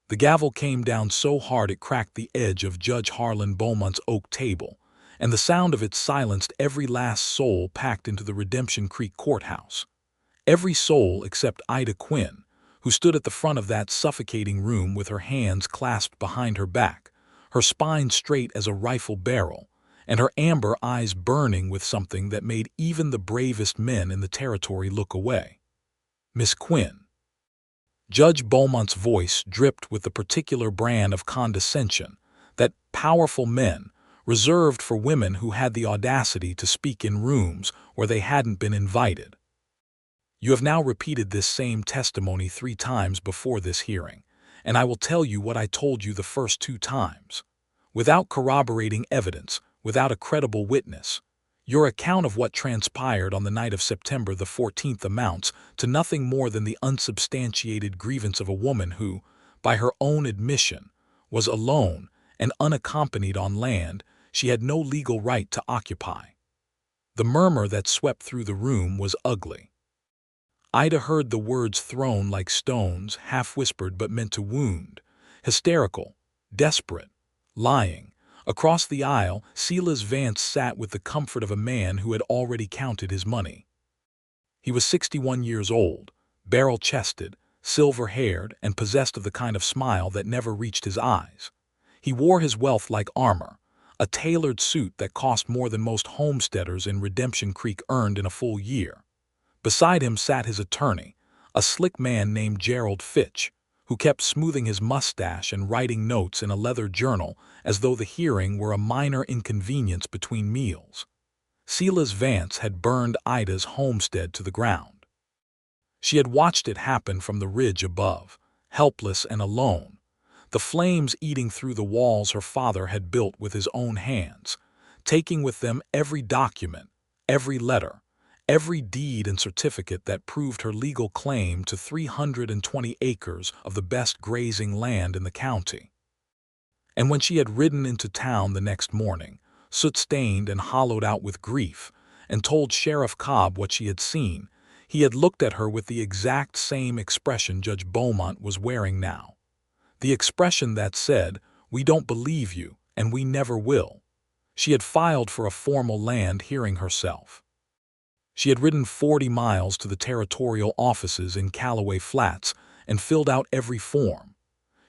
The gavel came down so hard it cracked the edge of Judge Harlan Beaumont's oak table, and the sound of it silenced every last soul packed into the Redemption Creek courthouse. Every soul except Ida Quinn, who stood at the front of that suffocating room with her hands clasped behind her back, her spine straight as a rifle barrel, and her amber eyes burning with something that made even the bravest men in the territory look away. "Miss Quinn." Judge Beaumont's voice dripped with the particular brand of condescension that powerful men reserved for women who had the audacity to speak in rooms where they hadn't been invited. "You have now repeated this same testimony 3 times before this hearing, and I will tell you what I told you the first 2 times. Without corroborating evidence, without a credible witness, your account of what transpired on the night of September the 14th amounts to nothing more than the unsubstantiated grievance of a woman who, by her own admission, was alone and unaccompanied on land she had no legal right to occupy." The murmur that swept through the room was ugly. Ida heard the words thrown like stones, half-whispered but meant to wound, hysterical, desperate, lying. Across the aisle, Silas Vance sat with the comfort of a man who had already counted his money. He was 61 years old, barrel-chested, silver-haired, and possessed of the kind of smile that never reached his eyes. He wore his wealth like armor, a tailored suit that cost more than most homesteaders in Redemption Creek earned in a full year. Beside him sat his attorney, a slick man named Gerald Fitch, who kept smoothing his mustache and writing notes in a leather journal as though the hearing were a minor inconvenience between meals. Silas Vance had burned Ida's homestead to the ground. She had watched it happen from the ridge above, helpless and alone, the flames eating through the walls her father had built with his own hands, taking with them every document, every letter, every deed and certificate that proved her legal claim to 320 acres of the best grazing land in the county. And when she had ridden into town the next morning, soot-stained and hollowed out with grief, and told Sheriff Cobb what she had seen, he had looked at her with the exact same expression Judge Beaumont was wearing now. The expression that said, "We don't believe you, and we never will." She had filed for a formal land hearing herself. She had ridden 40 miles to the territorial offices in Callaway Flats and filled out every form.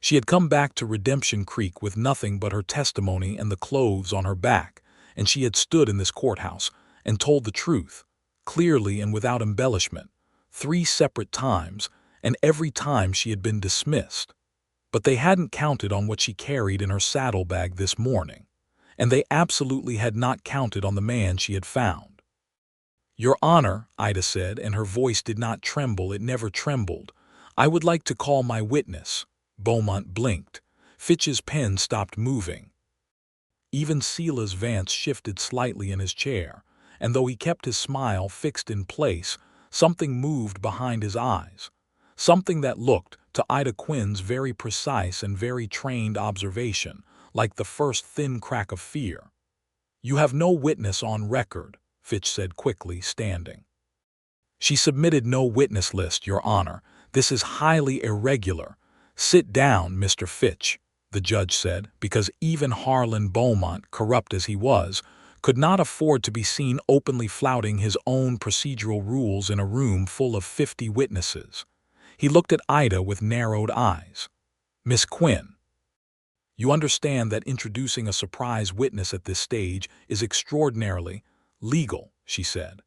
She had come back to Redemption Creek with nothing but her testimony and the clothes on her back, and she had stood in this courthouse and told the truth, clearly and without embellishment, 3 separate times, and every time she had been dismissed. But they hadn't counted on what she carried in her saddlebag this morning, and they absolutely had not counted on the man she had found. "Your Honor," Ida said, and her voice did not tremble, it never trembled, "I would like to call my witness." Beaumont blinked. Fitch's pen stopped moving. Even Silas Vance shifted slightly in his chair, and though he kept his smile fixed in place, something moved behind his eyes, something that looked, to Ida Quinn's very precise and very trained observation, like the first thin crack of fear. "You have no witness on record," Fitch said quickly, standing. "She submitted no witness list, Your Honor. This is highly irregular." "Sit down, Mr. Fitch," the judge said, because even Harlan Beaumont, corrupt as he was, could not afford to be seen openly flouting his own procedural rules in a room full of 50 witnesses. He looked at Ida with narrowed eyes. "Miss Quinn, you understand that introducing a surprise witness at this stage is extraordinarily legal," she said.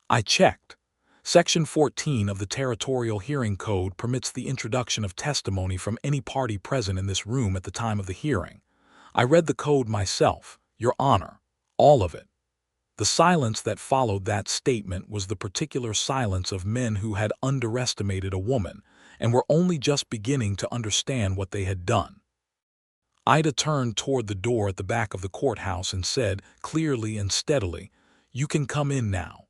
"I checked. Section 14 of the Territorial Hearing Code permits the introduction of testimony from any party present in this room at the time of the hearing. I read the code myself, Your Honor, all of it." The silence that followed that statement was the particular silence of men who had underestimated a woman and were only just beginning to understand what they had done. Ida turned toward the door at the back of the courthouse and said, clearly and steadily, "You can come in now."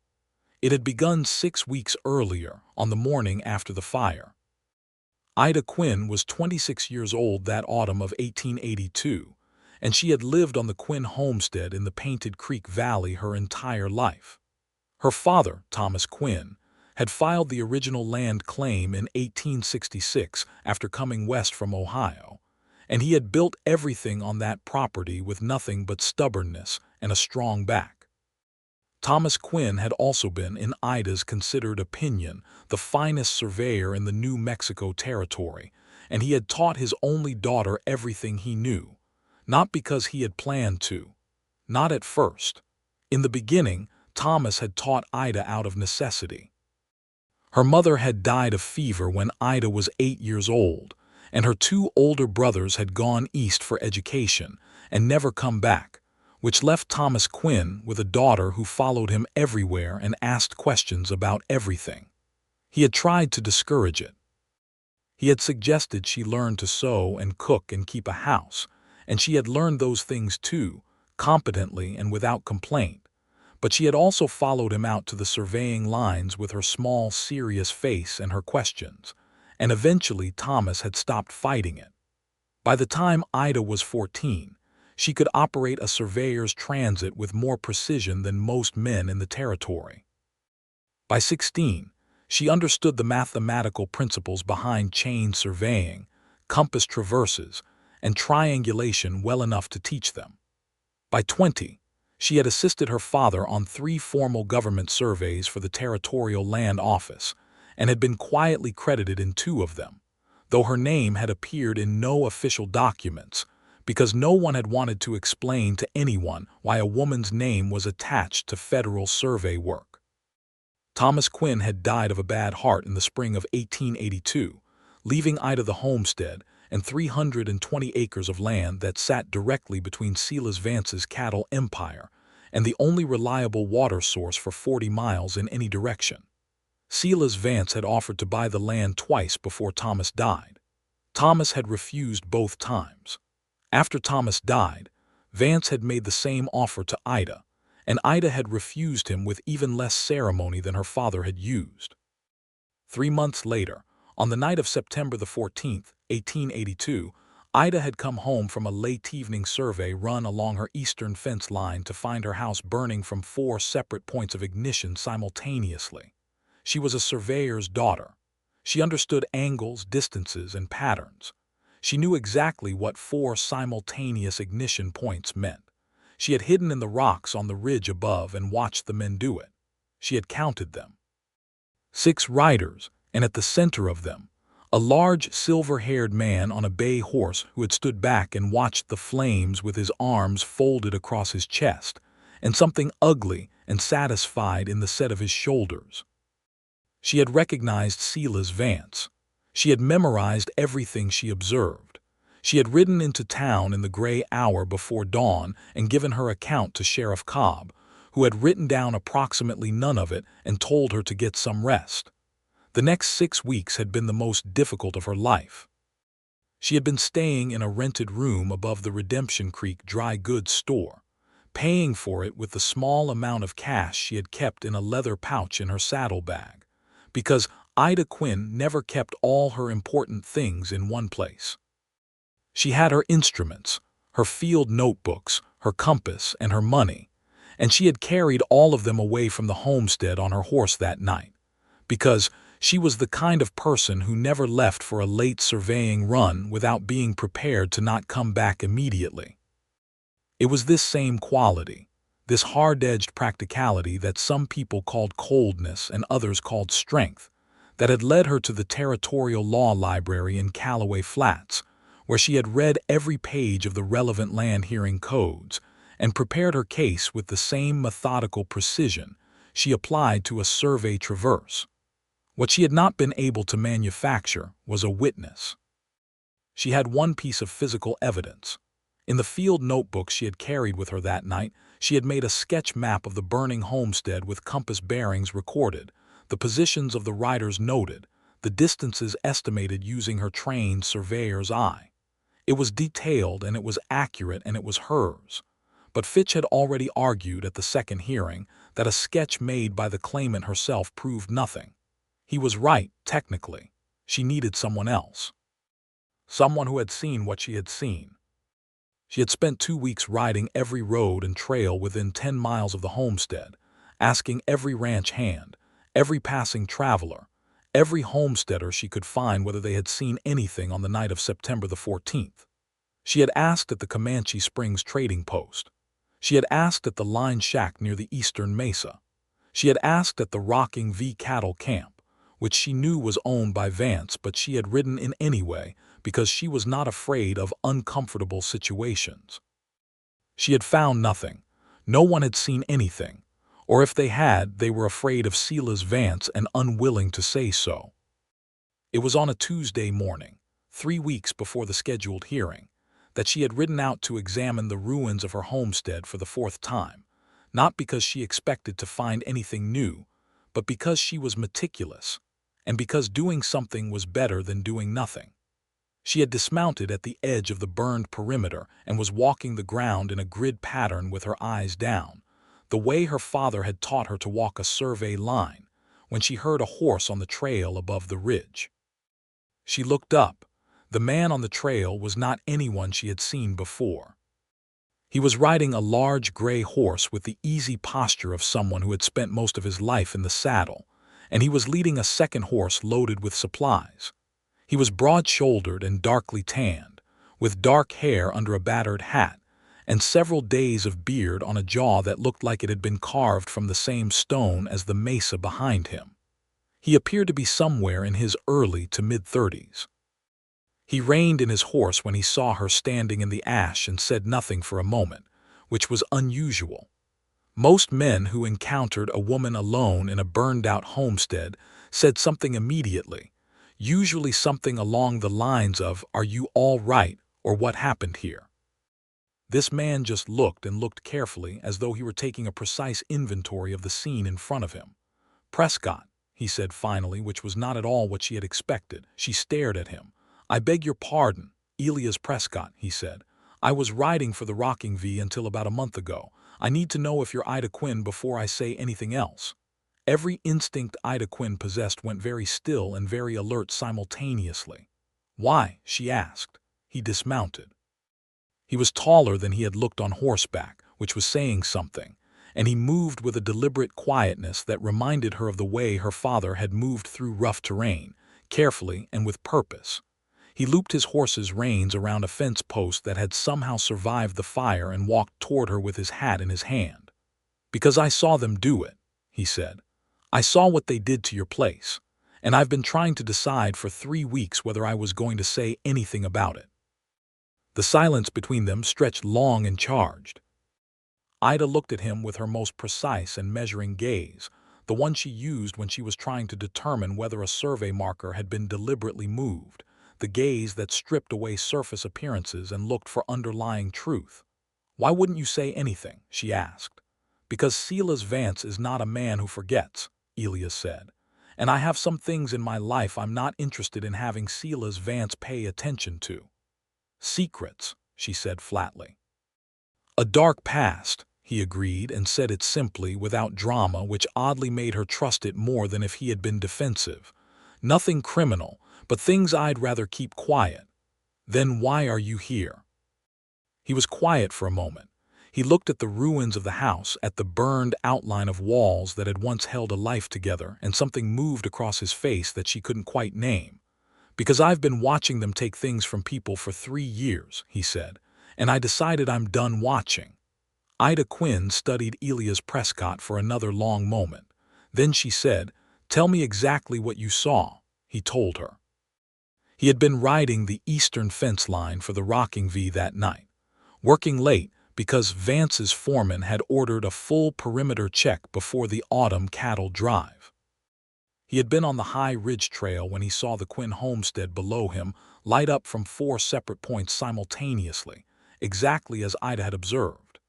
It had begun 6 weeks earlier, on the morning after the fire. Ida Quinn was 26 years old that autumn of 1882, and she had lived on the Quinn homestead in the Painted Creek Valley her entire life. Her father, Thomas Quinn, had filed the original land claim in 1866 after coming west from Ohio. and he had built everything on that property with nothing but stubbornness and a strong back. Thomas Quinn had also been, in Ida's considered opinion, the finest surveyor in the New Mexico territory, and he had taught his only daughter everything he knew, not because he had planned to. Not at first. In the beginning, Thomas had taught Ida out of necessity. Her mother had died of fever when Ida was 8 years old, and her 2 older brothers had gone east for education and never come back, which left Thomas Quinn with a daughter who followed him everywhere and asked questions about everything. He had tried to discourage it. He had suggested she learn to sew and cook and keep a house, and she had learned those things too, competently and without complaint. But she had also followed him out to the surveying lines with her small, serious face and her questions, and eventually Thomas had stopped fighting it. By the time Ida was 14, she could operate a surveyor's transit with more precision than most men in the territory. By 16, she understood the mathematical principles behind chain surveying, compass traverses, and triangulation well enough to teach them. By 20, she had assisted her father on 3 formal government surveys for the Territorial Land Office and had been quietly credited in 2 of them, though her name had appeared in no official documents because no one had wanted to explain to anyone why a woman's name was attached to federal survey work. Thomas Quinn had died of a bad heart in the spring of 1882, leaving Ida the homestead and 320 acres of land that sat directly between Silas Vance's cattle empire and the only reliable water source for 40 miles in any direction. Silas Vance had offered to buy the land twice before Thomas died. Thomas had refused both times. After Thomas died, Vance had made the same offer to Ida, and Ida had refused him with even less ceremony than her father had used. 3 months later, on the night of September the 14th, 1882, Ida had come home from a late evening survey run along her eastern fence line to find her house burning from 4 separate points of ignition simultaneously. She was a surveyor's daughter. She understood angles, distances, and patterns. She knew exactly what 4 simultaneous ignition points meant. She had hidden in the rocks on the ridge above and watched the men do it. She had counted them. 6 riders, and at the center of them, a large silver-haired man on a bay horse who had stood back and watched the flames with his arms folded across his chest, and something ugly and satisfied in the set of his shoulders. She had recognized Silas Vance. She had memorized everything she observed. She had ridden into town in the gray hour before dawn and given her account to Sheriff Cobb, who had written down approximately none of it and told her to get some rest. The next 6 weeks had been the most difficult of her life. She had been staying in a rented room above the Redemption Creek dry goods store, paying for it with the small amount of cash she had kept in a leather pouch in her saddlebag, because Ida Quinn never kept all her important things in one place. She had her instruments, her field notebooks, her compass, and her money, and she had carried all of them away from the homestead on her horse that night, because she was the kind of person who never left for a late surveying run without being prepared to not come back immediately. It was this same quality, this hard-edged practicality that some people called coldness and others called strength, that had led her to the Territorial Law Library in Callaway Flats, where she had read every page of the relevant land hearing codes and prepared her case with the same methodical precision she applied to a survey traverse. What she had not been able to manufacture was a witness. She had one piece of physical evidence. In the field notebook she had carried with her that night, she had made a sketch map of the burning homestead with compass bearings recorded, the positions of the riders noted, the distances estimated using her trained surveyor's eye. It was detailed and it was accurate and it was hers. But Fitch had already argued at the second hearing that a sketch made by the claimant herself proved nothing. He was right, technically. She needed someone else. Someone who had seen what she had seen. She had spent 2 weeks riding every road and trail within 10 miles of the homestead, asking every ranch hand, every passing traveler, every homesteader she could find whether they had seen anything on the night of September the 14th. She had asked at the Comanche Springs trading post. She had asked at the line shack near the eastern mesa. She had asked at the Rocking V cattle camp, which she knew was owned by Vance, but she had ridden in anyway because she was not afraid of uncomfortable situations. She had found nothing. No one had seen anything, or if they had, they were afraid of Silas Vance and unwilling to say so. It was on a Tuesday morning, 3 weeks before the scheduled hearing, that she had ridden out to examine the ruins of her homestead for the 4th time, not because she expected to find anything new, but because she was meticulous, and because doing something was better than doing nothing. She had dismounted at the edge of the burned perimeter and was walking the ground in a grid pattern with her eyes down, the way her father had taught her to walk a survey line, when she heard a horse on the trail above the ridge. She looked up. The man on the trail was not anyone she had seen before. He was riding a large gray horse with the easy posture of someone who had spent most of his life in the saddle, and he was leading a second horse loaded with supplies. He was broad-shouldered and darkly tanned, with dark hair under a battered hat, and several days of beard on a jaw that looked like it had been carved from the same stone as the mesa behind him. He appeared to be somewhere in his early to mid-30s. He reined in his horse when he saw her standing in the ash and said nothing for a moment, which was unusual. Most men who encountered a woman alone in a burned-out homestead said something immediately, usually something along the lines of, "Are you all right?" or "What happened here?" This man just looked and looked carefully as though he were taking a precise inventory of the scene in front of him. "Prescott," he said finally, which was not at all what she had expected. She stared at him. "I beg your pardon, Elias Prescott," he said. "I was riding for the Rocking V until about a month ago. I need to know if you're Ida Quinn before I say anything else." Every instinct Ida Quinn possessed went very still and very alert simultaneously. "Why?" she asked. He dismounted. He was taller than he had looked on horseback, which was saying something, and he moved with a deliberate quietness that reminded her of the way her father had moved through rough terrain, carefully and with purpose. He looped his horse's reins around a fence post that had somehow survived the fire and walked toward her with his hat in his hand. "Because I saw them do it," he said. "I saw what they did to your place, and I've been trying to decide for 3 weeks whether I was going to say anything about it." The silence between them stretched long and charged. Ida looked at him with her most precise and measuring gaze, the one she used when she was trying to determine whether a survey marker had been deliberately moved, the gaze that stripped away surface appearances and looked for underlying truth. "Why wouldn't you say anything?" she asked. "Because Silas Vance is not a man who forgets," Elias said. "And I have some things in my life I'm not interested in having Silas Vance pay attention to." "Secrets," she said flatly. "A dark past," he agreed, and said it simply, without drama, which oddly made her trust it more than if he had been defensive. "Nothing criminal, but things I'd rather keep quiet." "Then why are you here?" He was quiet for a moment. He looked at the ruins of the house, at the burned outline of walls that had once held a life together, and something moved across his face that she couldn't quite name. "Because I've been watching them take things from people for 3 years," he said, "and I decided I'm done watching." Ida Quinn studied Elias Prescott for another long moment. Then she said, "Tell me exactly what you saw," he told her. He had been riding the eastern fence line for the Rocking V that night, working late because Vance's foreman had ordered a full perimeter check before the autumn cattle drive. He had been on the high ridge trail when he saw the Quinn homestead below him light up from 4 separate points simultaneously, exactly as Ida had observed.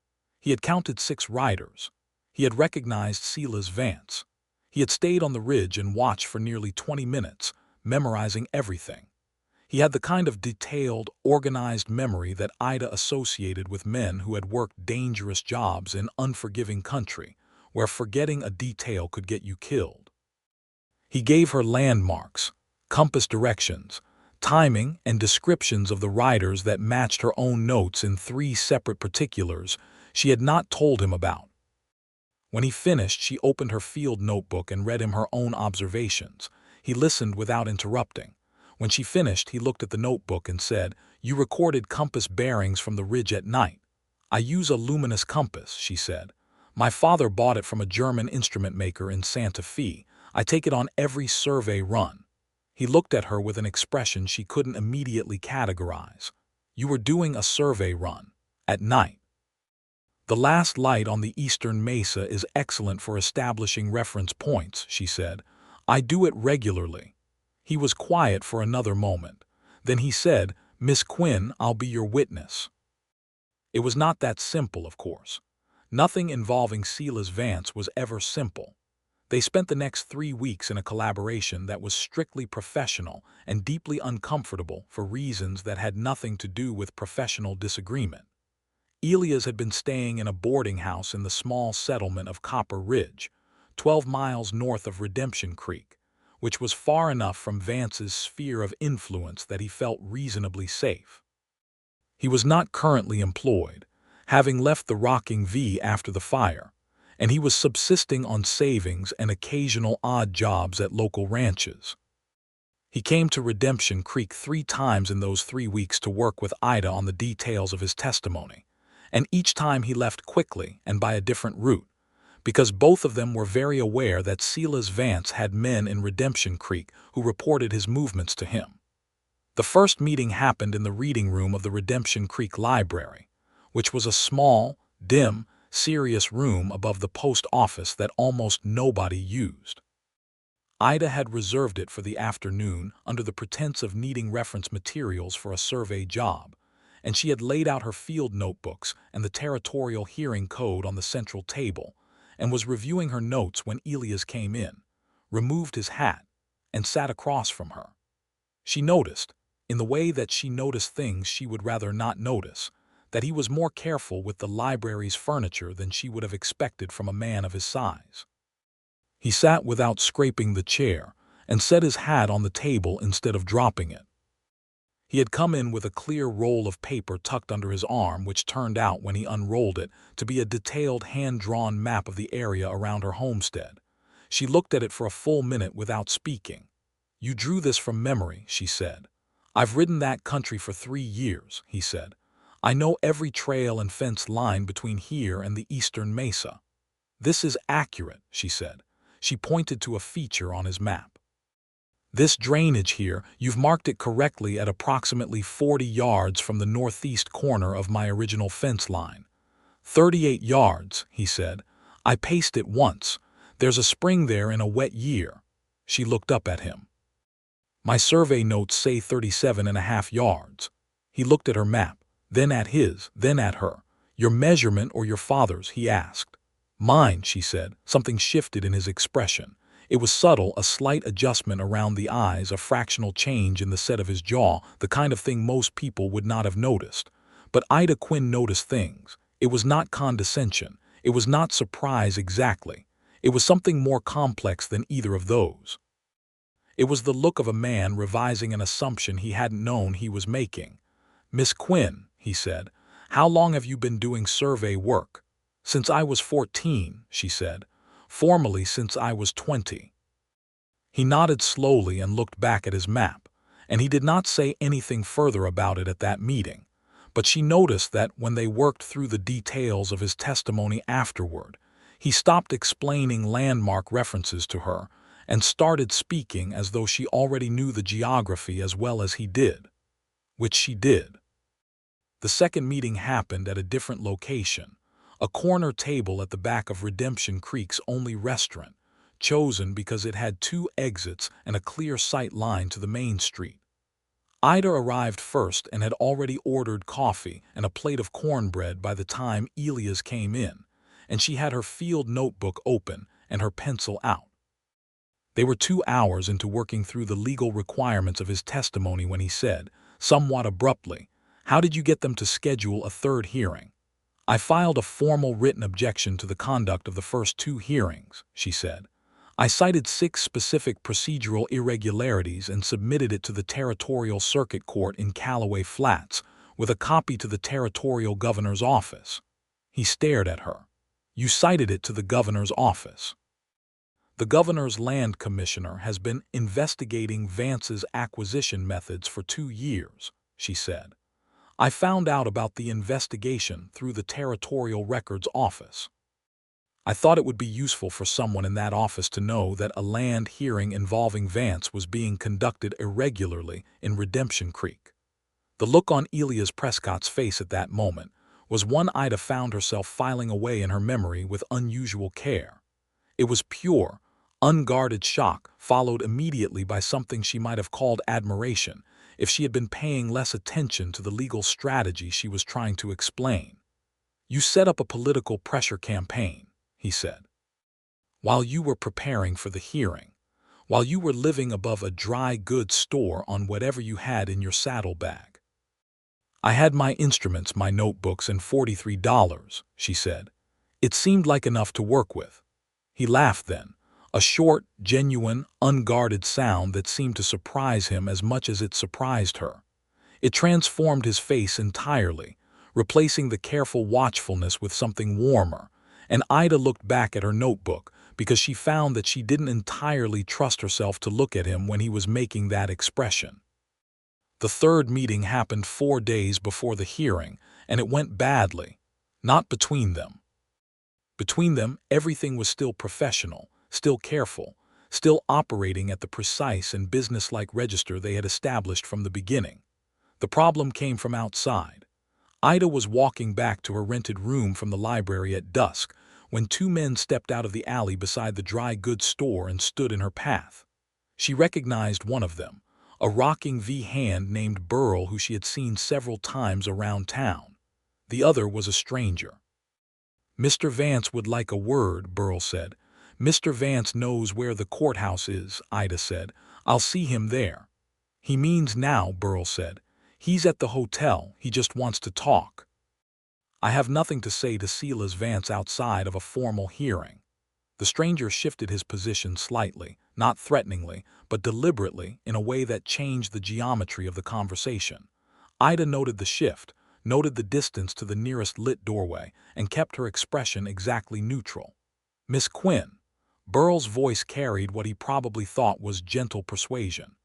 He had counted 6 riders. He had recognized Silas Vance. He had stayed on the ridge and watched for nearly 20 minutes, memorizing everything. He had the kind of detailed, organized memory that Ida associated with men who had worked dangerous jobs in unforgiving country, where forgetting a detail could get you killed. He gave her landmarks, compass directions, timing, and descriptions of the riders that matched her own notes in 3 separate particulars she had not told him about. When he finished, she opened her field notebook and read him her own observations. He listened without interrupting. When she finished, he looked at the notebook and said, You recorded compass bearings from the ridge at night. I use a luminous compass, she said. My father bought it from a German instrument maker in Santa Fe. I take it on every survey run. He looked at her with an expression she couldn't immediately categorize. You were doing a survey run. At night. The last light on the eastern mesa is excellent for establishing reference points, she said. I do it regularly. He was quiet for another moment. Then he said, Miss Quinn, I'll be your witness. It was not that simple, of course. Nothing involving Silas Vance was ever simple. They spent the next 3 weeks in a collaboration that was strictly professional and deeply uncomfortable for reasons that had nothing to do with professional disagreement. Elias had been staying in a boarding house in the small settlement of Copper Ridge, 12 miles north of Redemption Creek, which was far enough from Vance's sphere of influence that he felt reasonably safe. He was not currently employed, having left the Rocking V after the fire, and he was subsisting on savings and occasional odd jobs at local ranches. He came to Redemption Creek 3 times in those 3 weeks to work with Ida on the details of his testimony, and each time he left quickly and by a different route, because both of them were very aware that Silas Vance had men in Redemption Creek who reported his movements to him. The first meeting happened in the reading room of the Redemption Creek Library, which was a small, dim, serious room above the post office that almost nobody used. Ida had reserved it for the afternoon under the pretense of needing reference materials for a survey job, and she had laid out her field notebooks and the territorial hearing code on the central table, and was reviewing her notes when Elias came in, removed his hat, and sat across from her. She noticed, in the way that she noticed things she would rather not notice, that he was more careful with the library's furniture than she would have expected from a man of his size. He sat without scraping the chair and set his hat on the table instead of dropping it. He had come in with a clear roll of paper tucked under his arm, which turned out, when he unrolled it, to be a detailed hand-drawn map of the area around her homestead. She looked at it for a full minute without speaking. You drew this from memory, she said. I've ridden that country for 3 years, he said. I know every trail and fence line between here and the eastern mesa. This is accurate, she said. She pointed to a feature on his map. This drainage here, you've marked it correctly at approximately 40 yards from the northeast corner of my original fence line. 38 yards, he said. I paced it once. There's a spring there in a wet year. She looked up at him. My survey notes say 37.5 yards. He looked at her map, then at his, then at her. Your measurement or your father's, he asked. Mine, she said. Something shifted in his expression. It was subtle, a slight adjustment around the eyes, a fractional change in the set of his jaw, the kind of thing most people would not have noticed. But Ida Quinn noticed things. It was not condescension. It was not surprise exactly. It was something more complex than either of those. It was the look of a man revising an assumption he hadn't known he was making. Miss Quinn, he said, how long have you been doing survey work? Since I was 14, she said. Formally since I was 20. He nodded slowly and looked back at his map, and he did not say anything further about it at that meeting, but she noticed that when they worked through the details of his testimony afterward, he stopped explaining landmark references to her and started speaking as though she already knew the geography as well as he did, which she did. The second meeting happened at a different location, a corner table at the back of Redemption Creek's only restaurant, chosen because it had 2 exits and a clear sight line to the main street. Ida arrived first and had already ordered coffee and a plate of cornbread by the time Elias came in, and she had her field notebook open and her pencil out. They were 2 hours into working through the legal requirements of his testimony when he said, somewhat abruptly, how did you get them to schedule a 3rd hearing? I filed a formal written objection to the conduct of the first 2 hearings, she said. I cited 6 specific procedural irregularities and submitted it to the Territorial Circuit Court in Callaway Flats, with a copy to the Territorial Governor's office. He stared at her. You cited it to the Governor's office. The Governor's Land Commissioner has been investigating Vance's acquisition methods for 2 years, she said. I found out about the investigation through the Territorial Records Office. I thought it would be useful for someone in that office to know that a land hearing involving Vance was being conducted irregularly in Redemption Creek. The look on Elias Prescott's face at that moment was one Ida found herself filing away in her memory with unusual care. It was pure, unguarded shock, followed immediately by something she might have called admiration if she had been paying less attention to the legal strategy she was trying to explain. "You set up a political pressure campaign," he said, "while you were preparing for the hearing, while you were living above a dry goods store on whatever you had in your saddlebag." "I had my instruments, my notebooks, and $43, she said. "It seemed like enough to work with." He laughed then, a short, genuine, unguarded sound that seemed to surprise him as much as it surprised her. It transformed his face entirely, replacing the careful watchfulness with something warmer, and Ida looked back at her notebook because she found that she didn't entirely trust herself to look at him when he was making that expression. The third meeting happened 4 days before the hearing, and it went badly. Not between them. Between them, everything was still professional, still careful, still operating at the precise and businesslike register they had established from the beginning. The problem came from outside. Ida was walking back to her rented room from the library at dusk when 2 men stepped out of the alley beside the dry goods store and stood in her path. She recognized one of them, a rocking V-hand named Burl who she had seen several times around town. The other was a stranger. "Mr. Vance would like a word," Burl said. "Mr. Vance knows where the courthouse is," Ida said. "I'll see him there." "He means now," Burl said. "He's at the hotel. He just wants to talk." "I have nothing to say to Silas Vance outside of a formal hearing." The stranger shifted his position slightly, not threateningly, but deliberately in a way that changed the geometry of the conversation. Ida noted the shift, noted the distance to the nearest lit doorway, and kept her expression exactly neutral. "Miss Quinn." Burl's voice carried what he probably thought was gentle persuasion.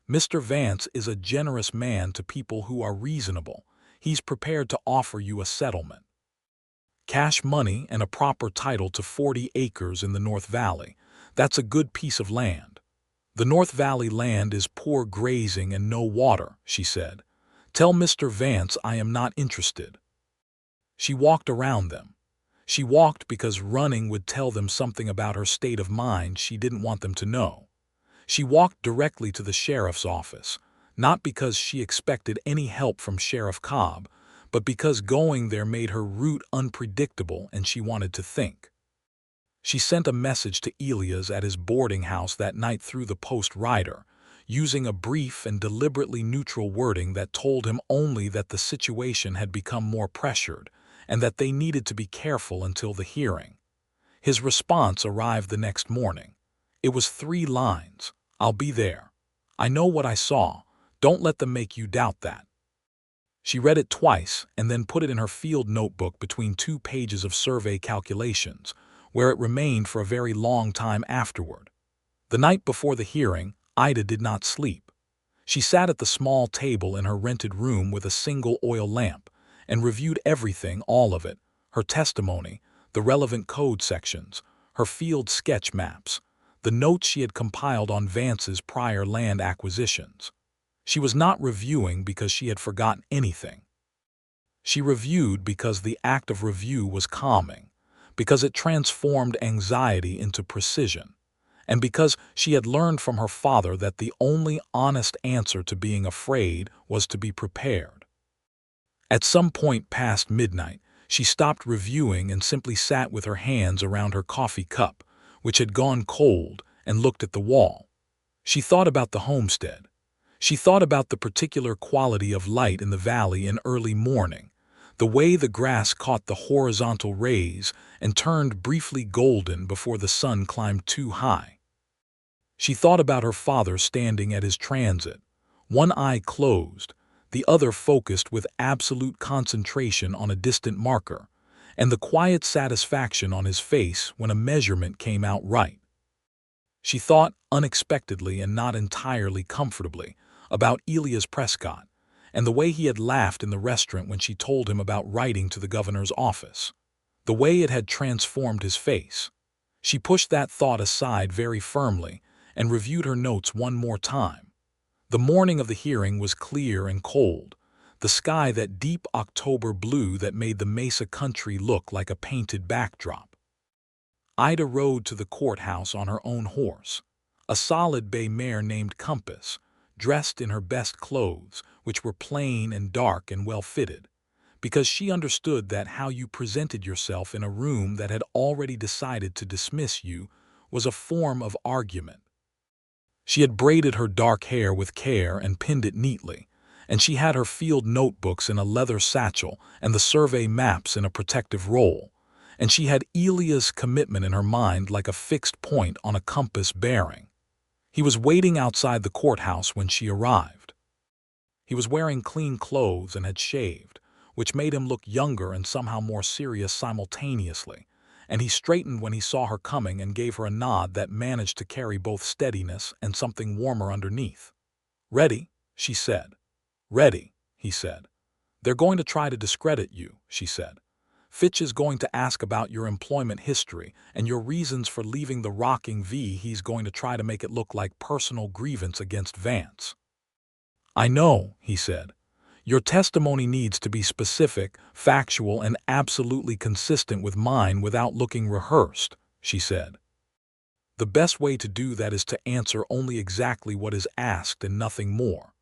"Mr. Vance is a generous man to people who are reasonable. He's prepared to offer you a settlement. Cash money and a proper title to 40 acres in the North Valley. That's a good piece of land." "The North Valley land is poor grazing and no water," she said. "Tell Mr. Vance I am not interested." She walked around them. She walked because running would tell them something about her state of mind she didn't want them to know. She walked directly to the sheriff's office, not because she expected any help from Sheriff Cobb, but because going there made her route unpredictable and she wanted to think. She sent a message to Elias at his boarding house that night through the post rider, using a brief and deliberately neutral wording that told him only that the situation had become more pressured and that they needed to be careful until the hearing. His response arrived the next morning. It was 3 lines. "I'll be there. I know what I saw. Don't let them make you doubt that." She read it twice and then put it in her field notebook between 2 pages of survey calculations, where it remained for a very long time afterward. The night before the hearing, Ida did not sleep. She sat at the small table in her rented room with a single oil lamp and reviewed everything, all of it, her testimony, the relevant code sections, her field sketch maps, the notes she had compiled on Vance's prior land acquisitions. She was not reviewing because she had forgotten anything. She reviewed because the act of review was calming, because it transformed anxiety into precision, and because she had learned from her father that the only honest answer to being afraid was to be prepared. At some point past midnight, she stopped reviewing and simply sat with her hands around her coffee cup, which had gone cold, and looked at the wall. She thought about the homestead. She thought about the particular quality of light in the valley in early morning, the way the grass caught the horizontal rays and turned briefly golden before the sun climbed too high. She thought about her father standing at his transit, one eye closed, the other focused with absolute concentration on a distant marker, and the quiet satisfaction on his face when a measurement came out right. She thought, unexpectedly and not entirely comfortably, about Elias Prescott, and the way he had laughed in the restaurant when she told him about writing to the governor's office. The way it had transformed his face. She pushed that thought aside very firmly and reviewed her notes one more time. The morning of the hearing was clear and cold, the sky that deep October blue that made the Mesa country look like a painted backdrop. Ida rode to the courthouse on her own horse, a solid bay mare named Compass, dressed in her best clothes, which were plain and dark and well-fitted, because she understood that how you presented yourself in a room that had already decided to dismiss you was a form of argument. She had braided her dark hair with care and pinned it neatly, and she had her field notebooks in a leather satchel and the survey maps in a protective roll, and she had Elias' commitment in her mind like a fixed point on a compass bearing. He was waiting outside the courthouse when she arrived. He was wearing clean clothes and had shaved, which made him look younger and somehow more serious simultaneously, and he straightened when he saw her coming and gave her a nod that managed to carry both steadiness and something warmer underneath. "Ready?" she said. "Ready," he said. "They're going to try to discredit you," she said. "Fitch is going to ask about your employment history and your reasons for leaving the Rocking V. He's going to try to make it look like personal grievance against Vance." "I know," he said. "Your testimony needs to be specific, factual, and absolutely consistent with mine without looking rehearsed," she said. "The best way to do that is to answer only exactly what is asked and nothing more."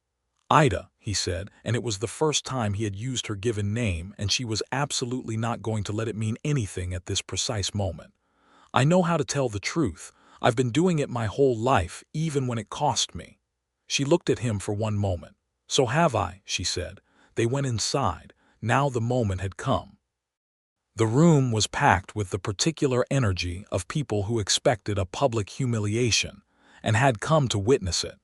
"Ida," he said, and it was the first time he had used her given name, and she was absolutely not going to let it mean anything at this precise moment. "I know how to tell the truth. I've been doing it my whole life, even when it cost me." She looked at him for one moment. "So have I," she said. They went inside. Now the moment had come. The room was packed with the particular energy of people who expected a public humiliation and had come to witness it.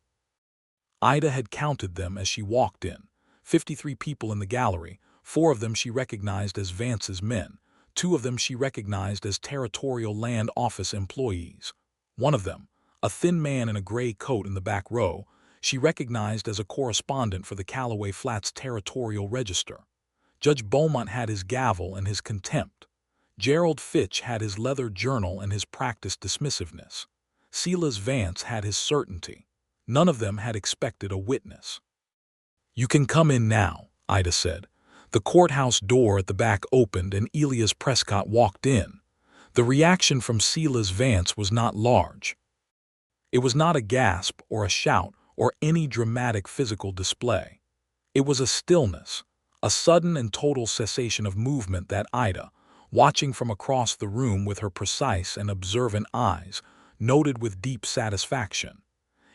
Ida had counted them as she walked in. 53 people in the gallery. 4 of them she recognized as Vance's men. 2 of them she recognized as Territorial Land Office employees. 1 of them, a thin man in a gray coat in the back row, she recognized as a correspondent for the Callaway Flats Territorial Register. Judge Beaumont had his gavel and his contempt. Gerald Fitch had his leather journal and his practiced dismissiveness. Silas Vance had his certainty. None of them had expected a witness. "You can come in now," Ida said. The courthouse door at the back opened and Elias Prescott walked in. The reaction from Silas Vance was not large. It was not a gasp or a shout or any dramatic physical display. It was a stillness, a sudden and total cessation of movement that Ida, watching from across the room with her precise and observant eyes, noted with deep satisfaction.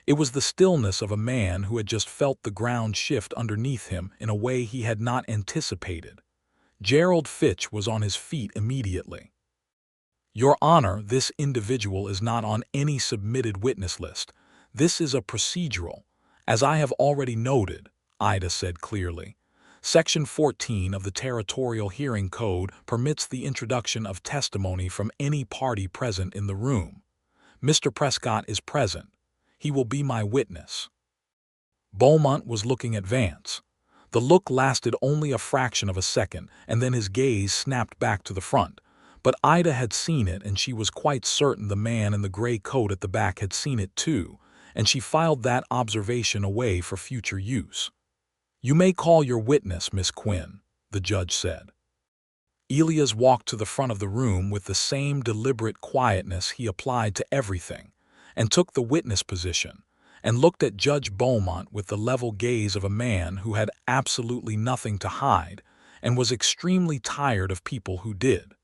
It was the stillness of a man who had just felt the ground shift underneath him in a way he had not anticipated. Gerald Fitch was on his feet immediately. "Your Honor, this individual is not on any submitted witness list. This is a procedural, as I have already noted," Ida said clearly. "Section 14 of the Territorial Hearing Code permits the introduction of testimony from any party present in the room. Mr. Prescott is present. He will be my witness." Beaumont was looking at Vance. The look lasted only a fraction of a second, and then his gaze snapped back to the front. But Ida had seen it, and she was quite certain the man in the gray coat at the back had seen it too, and she filed that observation away for future use. "You may call your witness, Miss Quinn," the judge said. Elias walked to the front of the room with the same deliberate quietness he applied to everything, and took the witness position, and looked at Judge Beaumont with the level gaze of a man who had absolutely nothing to hide and was extremely tired of people who did.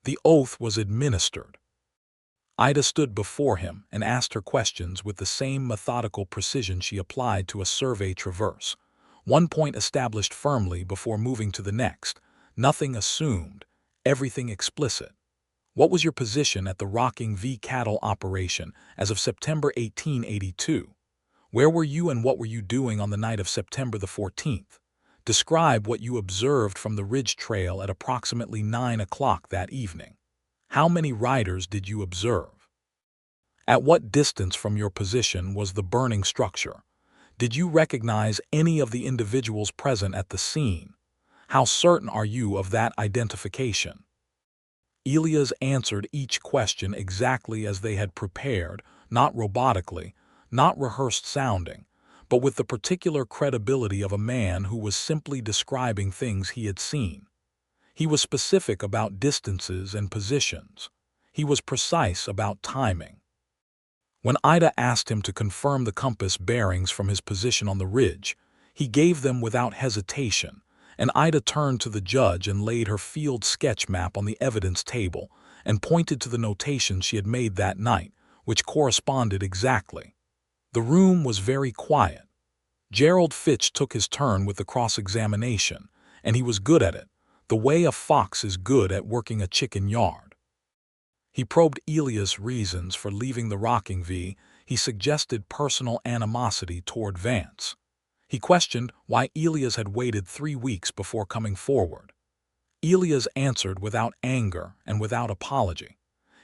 The oath was administered. Ida stood before him and asked her questions with the same methodical precision she applied to a survey traverse. One point established firmly before moving to the next, nothing assumed, everything explicit. "What was your position at the Rocking V cattle operation as of September 1882? Where were you and what were you doing on the night of September the 14th? Describe what you observed from the ridge trail at approximately 9 o'clock that evening. How many riders did you observe? At what distance from your position was the burning structure? Did you recognize any of the individuals present at the scene? How certain are you of that identification? Elias answered each question exactly as they had prepared, not robotically, not rehearsed sounding, but with the particular credibility of a man who was simply describing things he had seen. He was specific about distances and positions. He was precise about timing. When Ida asked him to confirm the compass bearings from his position on the ridge, he gave them without hesitation, and Ida turned to the judge and laid her field sketch map on the evidence table and pointed to the notations she had made that night, which corresponded exactly. The room was very quiet. Gerald Fitch took his turn with the cross-examination, and he was good at it, the way a fox is good at working a chicken yard. He probed Elias' reasons for leaving the rocking V. He suggested personal animosity toward Vance. He questioned why Elias had waited 3 weeks before coming forward. Elias answered without anger and without apology.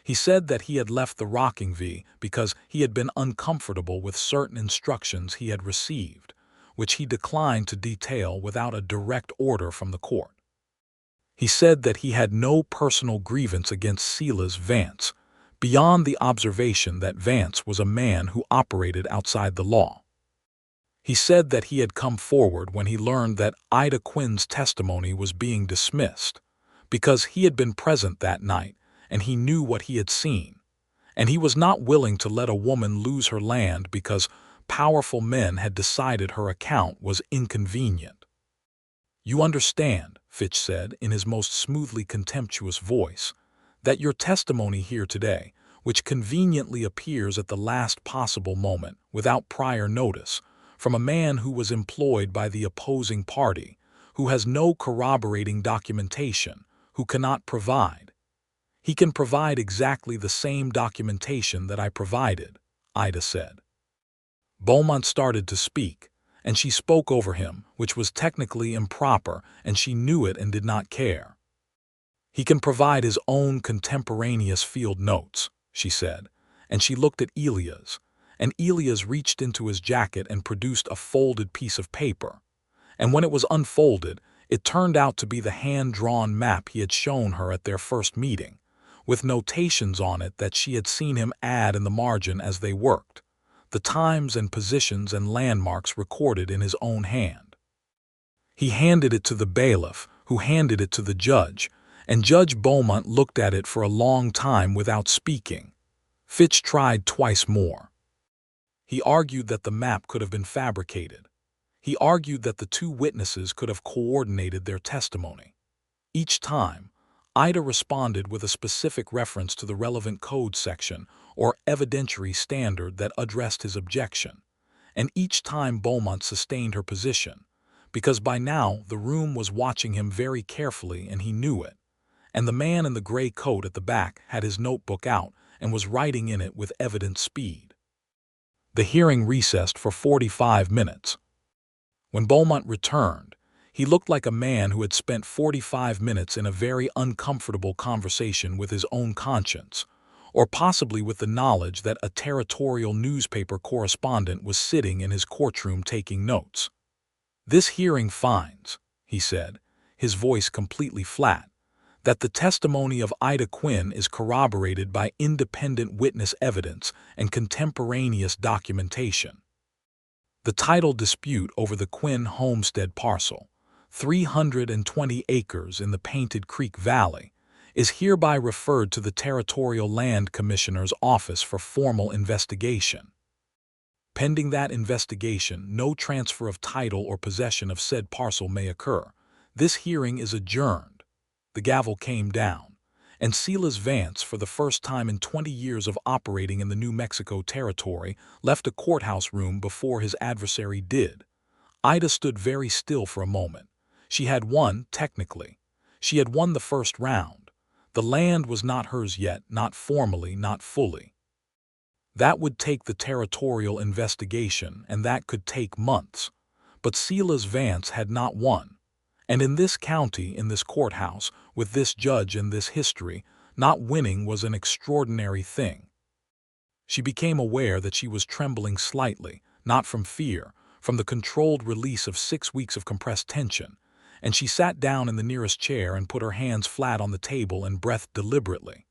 He said that he had left the rocking V because he had been uncomfortable with certain instructions he had received, which he declined to detail without a direct order from the court. He said that he had no personal grievance against Silas Vance, beyond the observation that Vance was a man who operated outside the law. He said that he had come forward when he learned that Ida Quinn's testimony was being dismissed, because he had been present that night and he knew what he had seen, and he was not willing to let a woman lose her land because powerful men had decided her account was inconvenient. "You understand," Fitch said in his most smoothly contemptuous voice, "that your testimony here today, which conveniently appears at the last possible moment, without prior notice, from a man who was employed by the opposing party, who has no corroborating documentation, who cannot provide. He can provide exactly the same documentation that I provided," Ida said. Beaumont started to speak, and she spoke over him, which was technically improper, and she knew it and did not care. "He can provide his own contemporaneous field notes," she said, and she looked at Elias, and Elias reached into his jacket and produced a folded piece of paper, and when it was unfolded, it turned out to be the hand-drawn map he had shown her at their first meeting, with notations on it that she had seen him add in the margin as they worked, the times and positions and landmarks recorded in his own hand. He handed it to the bailiff, who handed it to the judge, and Judge Beaumont looked at it for a long time without speaking. Fitch tried twice more. He argued that the map could have been fabricated. He argued that the two witnesses could have coordinated their testimony. Each time, Ida responded with a specific reference to the relevant code section or evidentiary standard that addressed his objection, and each time Beaumont sustained her position, because by now the room was watching him very carefully and he knew it, and the man in the gray coat at the back had his notebook out and was writing in it with evident speed. The hearing recessed for 45 minutes. When Beaumont returned, he looked like a man who had spent 45 minutes in a very uncomfortable conversation with his own conscience, or possibly with the knowledge that a territorial newspaper correspondent was sitting in his courtroom taking notes. "This hearing finds," he said, his voice completely flat, "that the testimony of Ida Quinn is corroborated by independent witness evidence and contemporaneous documentation. The title dispute over the Quinn homestead parcel, 320 acres in the Painted Creek Valley, is hereby referred to the Territorial Land Commissioner's Office for formal investigation. Pending that investigation, no transfer of title or possession of said parcel may occur. This hearing is adjourned." The gavel came down, and Silas Vance, for the first time in 20 years of operating in the New Mexico territory, left a courthouse room before his adversary did. Ida stood very still for a moment. She had won, technically. She had won the first round. The land was not hers yet, not formally, not fully. That would take the territorial investigation, and that could take months. But Silas Vance had not won. And in this county, in this courthouse, with this judge and this history, not winning was an extraordinary thing. She became aware that she was trembling slightly, not from fear, from the controlled release of 6 weeks of compressed tension, and she sat down in the nearest chair and put her hands flat on the table and breathed deliberately.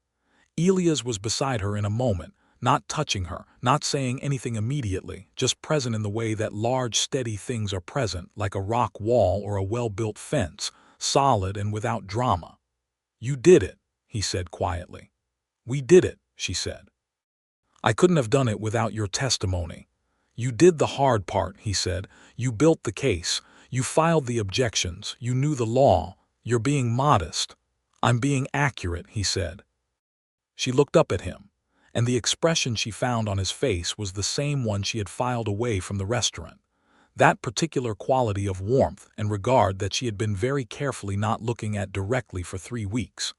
Elias was beside her in a moment, not touching her, not saying anything immediately, just present in the way that large, steady things are present, like a rock wall or a well-built fence, solid and without drama. "You did it," he said quietly. "We did it," she said. "I couldn't have done it without your testimony." "You did the hard part," he said. "You built the case. You filed the objections. You knew the law. You're being modest." "I'm being accurate," he said. She looked up at him, and the expression she found on his face was the same one she had filed away from the restaurant. That particular quality of warmth and regard that she had been very carefully not looking at directly for 3 weeks.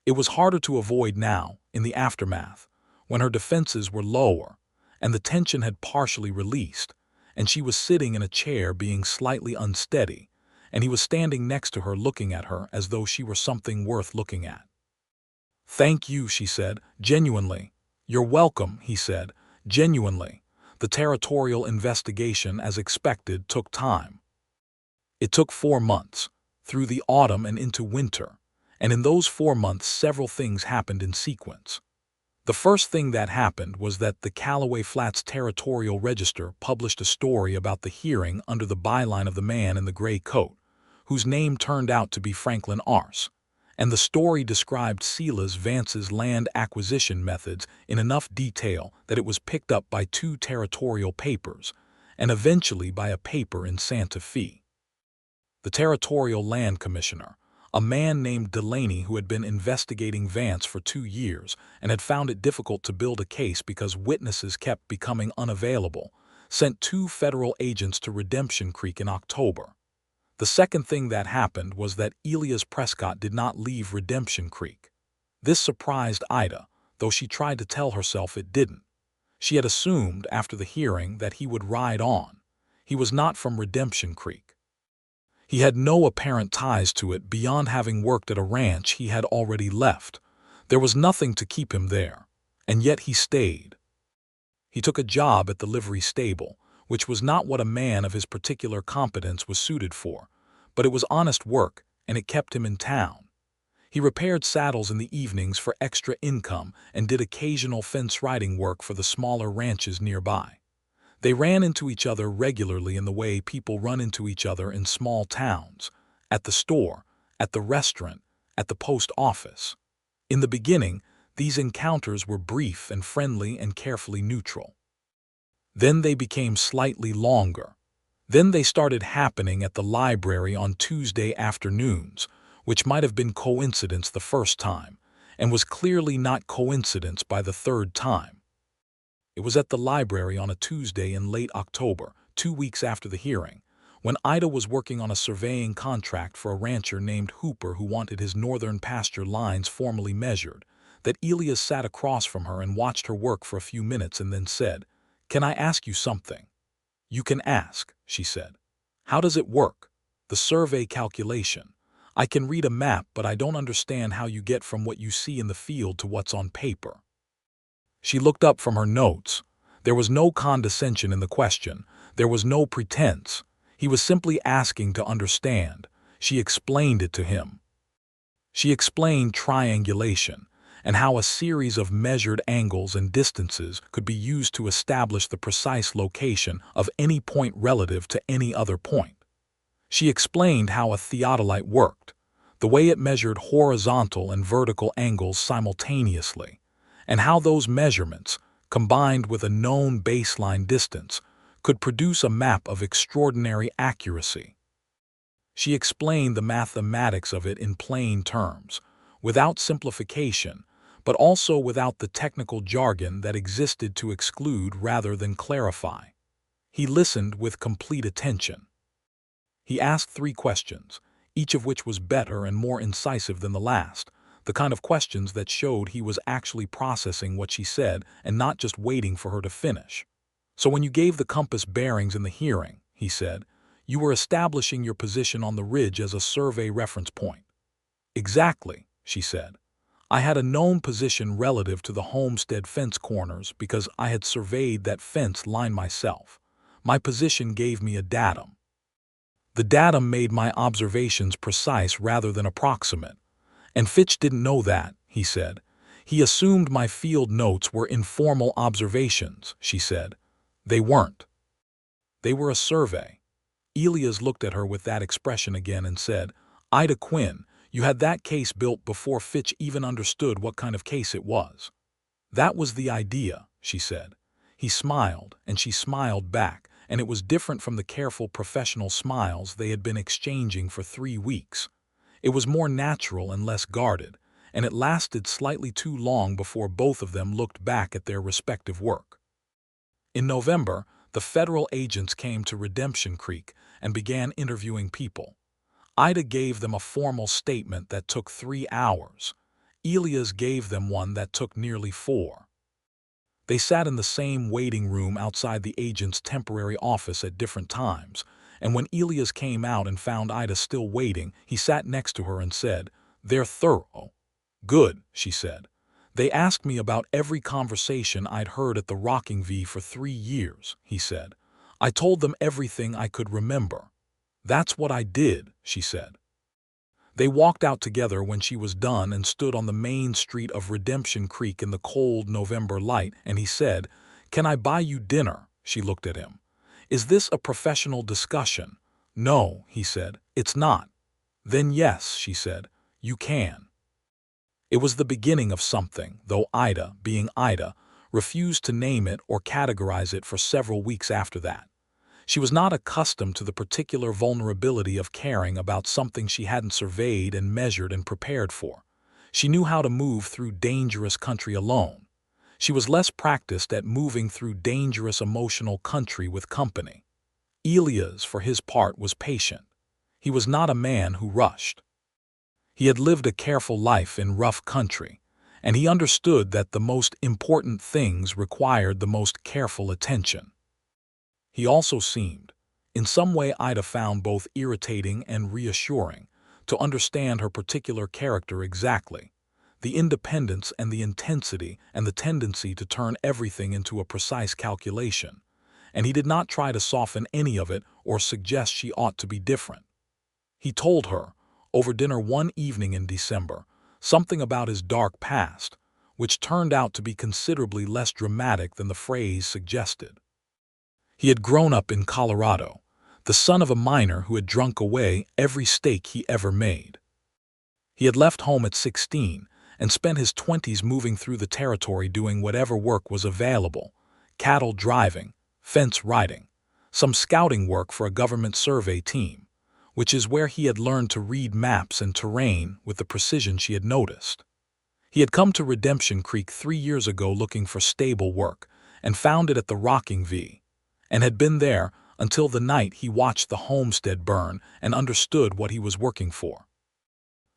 It was harder to avoid now, in the aftermath, when her defenses were lower, and the tension had partially released, and she was sitting in a chair being slightly unsteady, and he was standing next to her looking at her as though she were something worth looking at. "Thank you," she said, genuinely. "You're welcome," he said, genuinely. The territorial investigation, as expected, took time. It took 4 months, through the autumn and into winter, and in those 4 months several things happened in sequence. The first thing that happened was that the Callaway Flats Territorial Register published a story about the hearing under the byline of the man in the gray coat, whose name turned out to be Franklin Arce, and the story described Silas Vance's land acquisition methods in enough detail that it was picked up by 2 territorial papers, and eventually by a paper in Santa Fe. The Territorial Land Commissioner, a man named Delaney who had been investigating Vance for 2 years and had found it difficult to build a case because witnesses kept becoming unavailable, sent 2 federal agents to Redemption Creek in October. The second thing that happened was that Elias Prescott did not leave Redemption Creek. This surprised Ida, though she tried to tell herself it didn't. She had assumed, after the hearing, that he would ride on. He was not from Redemption Creek. He had no apparent ties to it beyond having worked at a ranch he had already left. There was nothing to keep him there, and yet he stayed. He took a job at the livery stable, which was not what a man of his particular competence was suited for, but it was honest work, and it kept him in town. He repaired saddles in the evenings for extra income and did occasional fence-riding work for the smaller ranches nearby. They ran into each other regularly in the way people run into each other in small towns, at the store, at the restaurant, at the post office. In the beginning, these encounters were brief and friendly and carefully neutral. Then they became slightly longer. Then they started happening at the library on Tuesday afternoons, which might have been coincidence the first time, and was clearly not coincidence by the third time. It was at the library on a Tuesday in late October, 2 weeks after the hearing, when Ida was working on a surveying contract for a rancher named Hooper who wanted his northern pasture lines formally measured, that Elias sat across from her and watched her work for a few minutes and then said, "Can I ask you something?" "You can ask," she said. "How does it work? The survey calculation. I can read a map, but I don't understand how you get from what you see in the field to what's on paper." She looked up from her notes. There was no condescension in the question. There was no pretense. He was simply asking to understand. She explained it to him. She explained triangulation, and how a series of measured angles and distances could be used to establish the precise location of any point relative to any other point. She explained how a theodolite worked, the way it measured horizontal and vertical angles simultaneously, and how those measurements, combined with a known baseline distance, could produce a map of extraordinary accuracy. She explained the mathematics of it in plain terms, without simplification, but also without the technical jargon that existed to exclude rather than clarify. He listened with complete attention. He asked 3 questions, each of which was better and more incisive than the last, the kind of questions that showed he was actually processing what she said and not just waiting for her to finish. "So when you gave the compass bearings in the hearing," he said, "you were establishing your position on the ridge as a survey reference point." "Exactly," she said. "I had a known position relative to the homestead fence corners because I had surveyed that fence line myself. My position gave me a datum. The datum made my observations precise rather than approximate. And Fitch didn't know that, he said. He assumed my field notes were informal observations, she said. They weren't. They were a survey. Elias looked at her with that expression again and said, Ida Quinn, you had that case built before Fitch even understood what kind of case it was. That was the idea, she said. He smiled, and she smiled back, and it was different from the careful professional smiles they had been exchanging for 3 weeks. It was more natural and less guarded, and it lasted slightly too long before both of them looked back at their respective work. In November, the federal agents came to Redemption Creek and began interviewing people. Ida gave them a formal statement that took 3 hours. Elias gave them one that took nearly 4. They sat in the same waiting room outside the agent's temporary office at different times, and when Elias came out and found Ida still waiting, he sat next to her and said, They're thorough. Good, she said. They asked me about every conversation I'd heard at the Rocking V for 3 years, he said. I told them everything I could remember. That's what I did, she said. They walked out together when she was done and stood on the main street of Redemption Creek in the cold November light, and he said, Can I buy you dinner? She looked at him. Is this a professional discussion? No, he said, it's not. Then yes, she said, you can. It was the beginning of something, though Ida, being Ida, refused to name it or categorize it for several weeks after that. She was not accustomed to the particular vulnerability of caring about something she hadn't surveyed and measured and prepared for. She knew how to move through dangerous country alone. She was less practiced at moving through dangerous emotional country with company. Elias, for his part, was patient. He was not a man who rushed. He had lived a careful life in rough country, and he understood that the most important things required the most careful attention. He also seemed, in some way Ida found both irritating and reassuring, to understand her particular character exactly, the independence and the intensity and the tendency to turn everything into a precise calculation, and he did not try to soften any of it or suggest she ought to be different. He told her, over dinner one evening in December, something about his dark past, which turned out to be considerably less dramatic than the phrase suggested. He had grown up in Colorado, the son of a miner who had drunk away every stake he ever made. He had left home at 16 and spent his 20s moving through the territory doing whatever work was available, cattle driving, fence riding, some scouting work for a government survey team, which is where he had learned to read maps and terrain with the precision she had noticed. He had come to Redemption Creek 3 years ago looking for stable work and found it at the Rocking V, and had been there until the night he watched the homestead burn and understood what he was working for.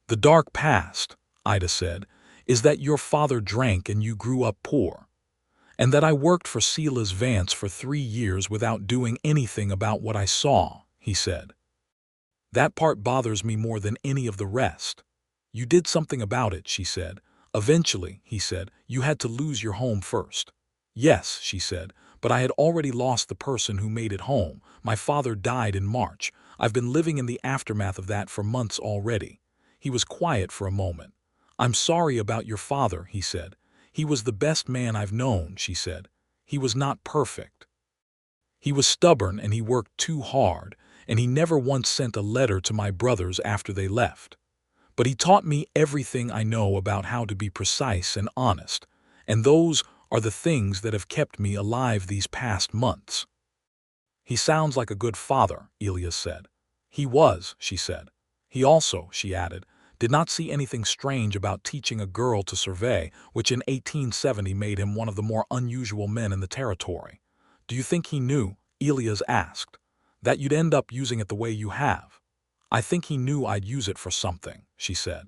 The dark past, Ida said, is that your father drank and you grew up poor, and that I worked for Silas Vance for 3 years without doing anything about what I saw, he said. That part bothers me more than any of the rest. You did something about it, she said. Eventually, he said, you had to lose your home first. Yes, she said, but I had already lost the person who made it home. My father died in March. I've been living in the aftermath of that for months already. He was quiet for a moment. I'm sorry about your father, he said. He was the best man I've known, she said. He was not perfect. He was stubborn and he worked too hard, and he never once sent a letter to my brothers after they left. But he taught me everything I know about how to be precise and honest, and those are the things that have kept me alive these past months. He sounds like a good father, Elias said. He was, she said. He also, she added, did not see anything strange about teaching a girl to survey, which in 1870 made him one of the more unusual men in the territory. Do you think he knew, Elias asked, that you'd end up using it the way you have? I think he knew I'd use it for something, she said.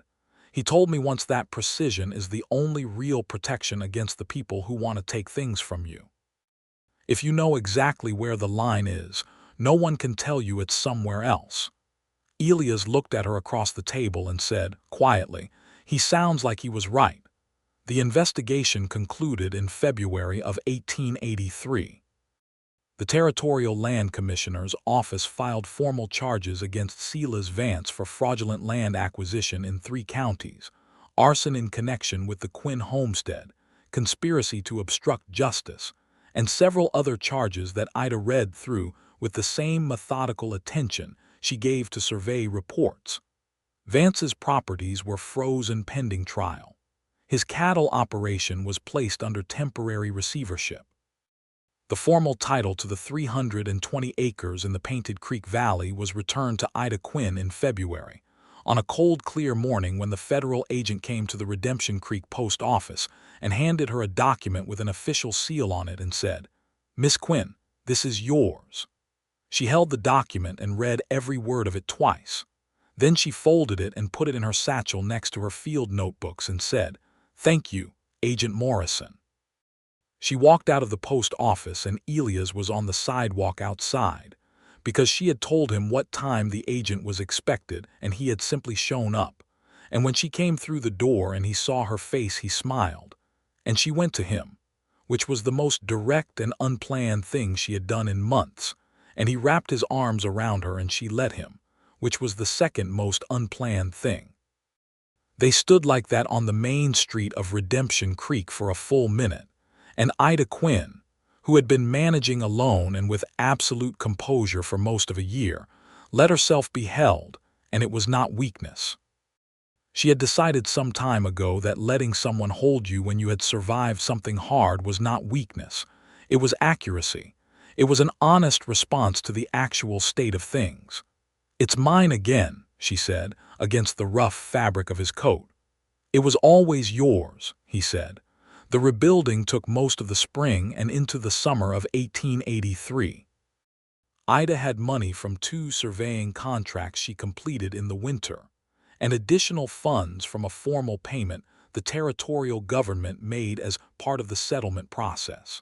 He told me once that precision is the only real protection against the people who want to take things from you. If you know exactly where the line is, no one can tell you it's somewhere else. Elias looked at her across the table and said, quietly, he sounds like he was right. The investigation concluded in February of 1883. The Territorial Land Commissioner's office filed formal charges against Silas Vance for fraudulent land acquisition in 3 counties, arson in connection with the Quinn homestead, conspiracy to obstruct justice, and several other charges that Ida read through with the same methodical attention she gave to survey reports. Vance's properties were frozen pending trial. His cattle operation was placed under temporary receivership. The formal title to the 320 acres in the Painted Creek Valley was returned to Ida Quinn in February, on a cold, clear morning when the federal agent came to the Redemption Creek post office and handed her a document with an official seal on it and said, "Miss Quinn, this is yours." She held the document and read every word of it twice. Then she folded it and put it in her satchel next to her field notebooks and said, "Thank you, Agent Morrison." She walked out of the post office and Elias was on the sidewalk outside, because she had told him what time the agent was expected and he had simply shown up. And when she came through the door and he saw her face, he smiled. And she went to him, which was the most direct and unplanned thing she had done in months, and he wrapped his arms around her and she let him, which was the second most unplanned thing. They stood like that on the main street of Redemption Creek for a full minute, and Ida Quinn, who had been managing alone and with absolute composure for most of a year, let herself be held, and it was not weakness. She had decided some time ago that letting someone hold you when you had survived something hard was not weakness. It was accuracy. It was an honest response to the actual state of things. "It's mine again," she said, against the rough fabric of his coat. "It was always yours," he said. The rebuilding took most of the spring and into the summer of 1883. Ida had money from 2 surveying contracts she completed in the winter, and additional funds from a formal payment the territorial government made as part of the settlement process.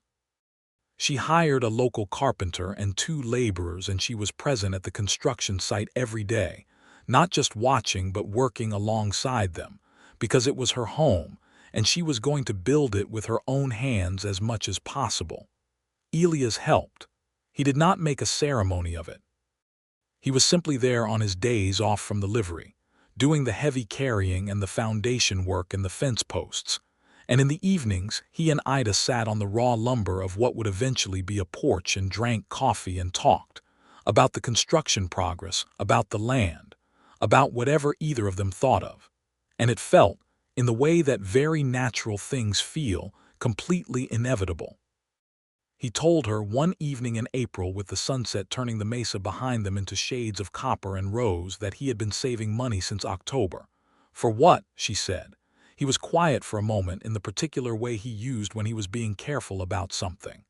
She hired a local carpenter and 2 laborers, and she was present at the construction site every day, not just watching but working alongside them, because it was her home, and she was going to build it with her own hands as much as possible. Elias helped. He did not make a ceremony of it. He was simply there on his days off from the livery, doing the heavy carrying and the foundation work and the fence posts, and in the evenings he and Ida sat on the raw lumber of what would eventually be a porch and drank coffee and talked about the construction progress, about the land, about whatever either of them thought of, and it felt, in the way that very natural things feel, completely inevitable. He told her one evening in April, with the sunset turning the mesa behind them into shades of copper and rose, that he had been saving money since October. "For what?" she said. He was quiet for a moment in the particular way he used when he was being careful about something.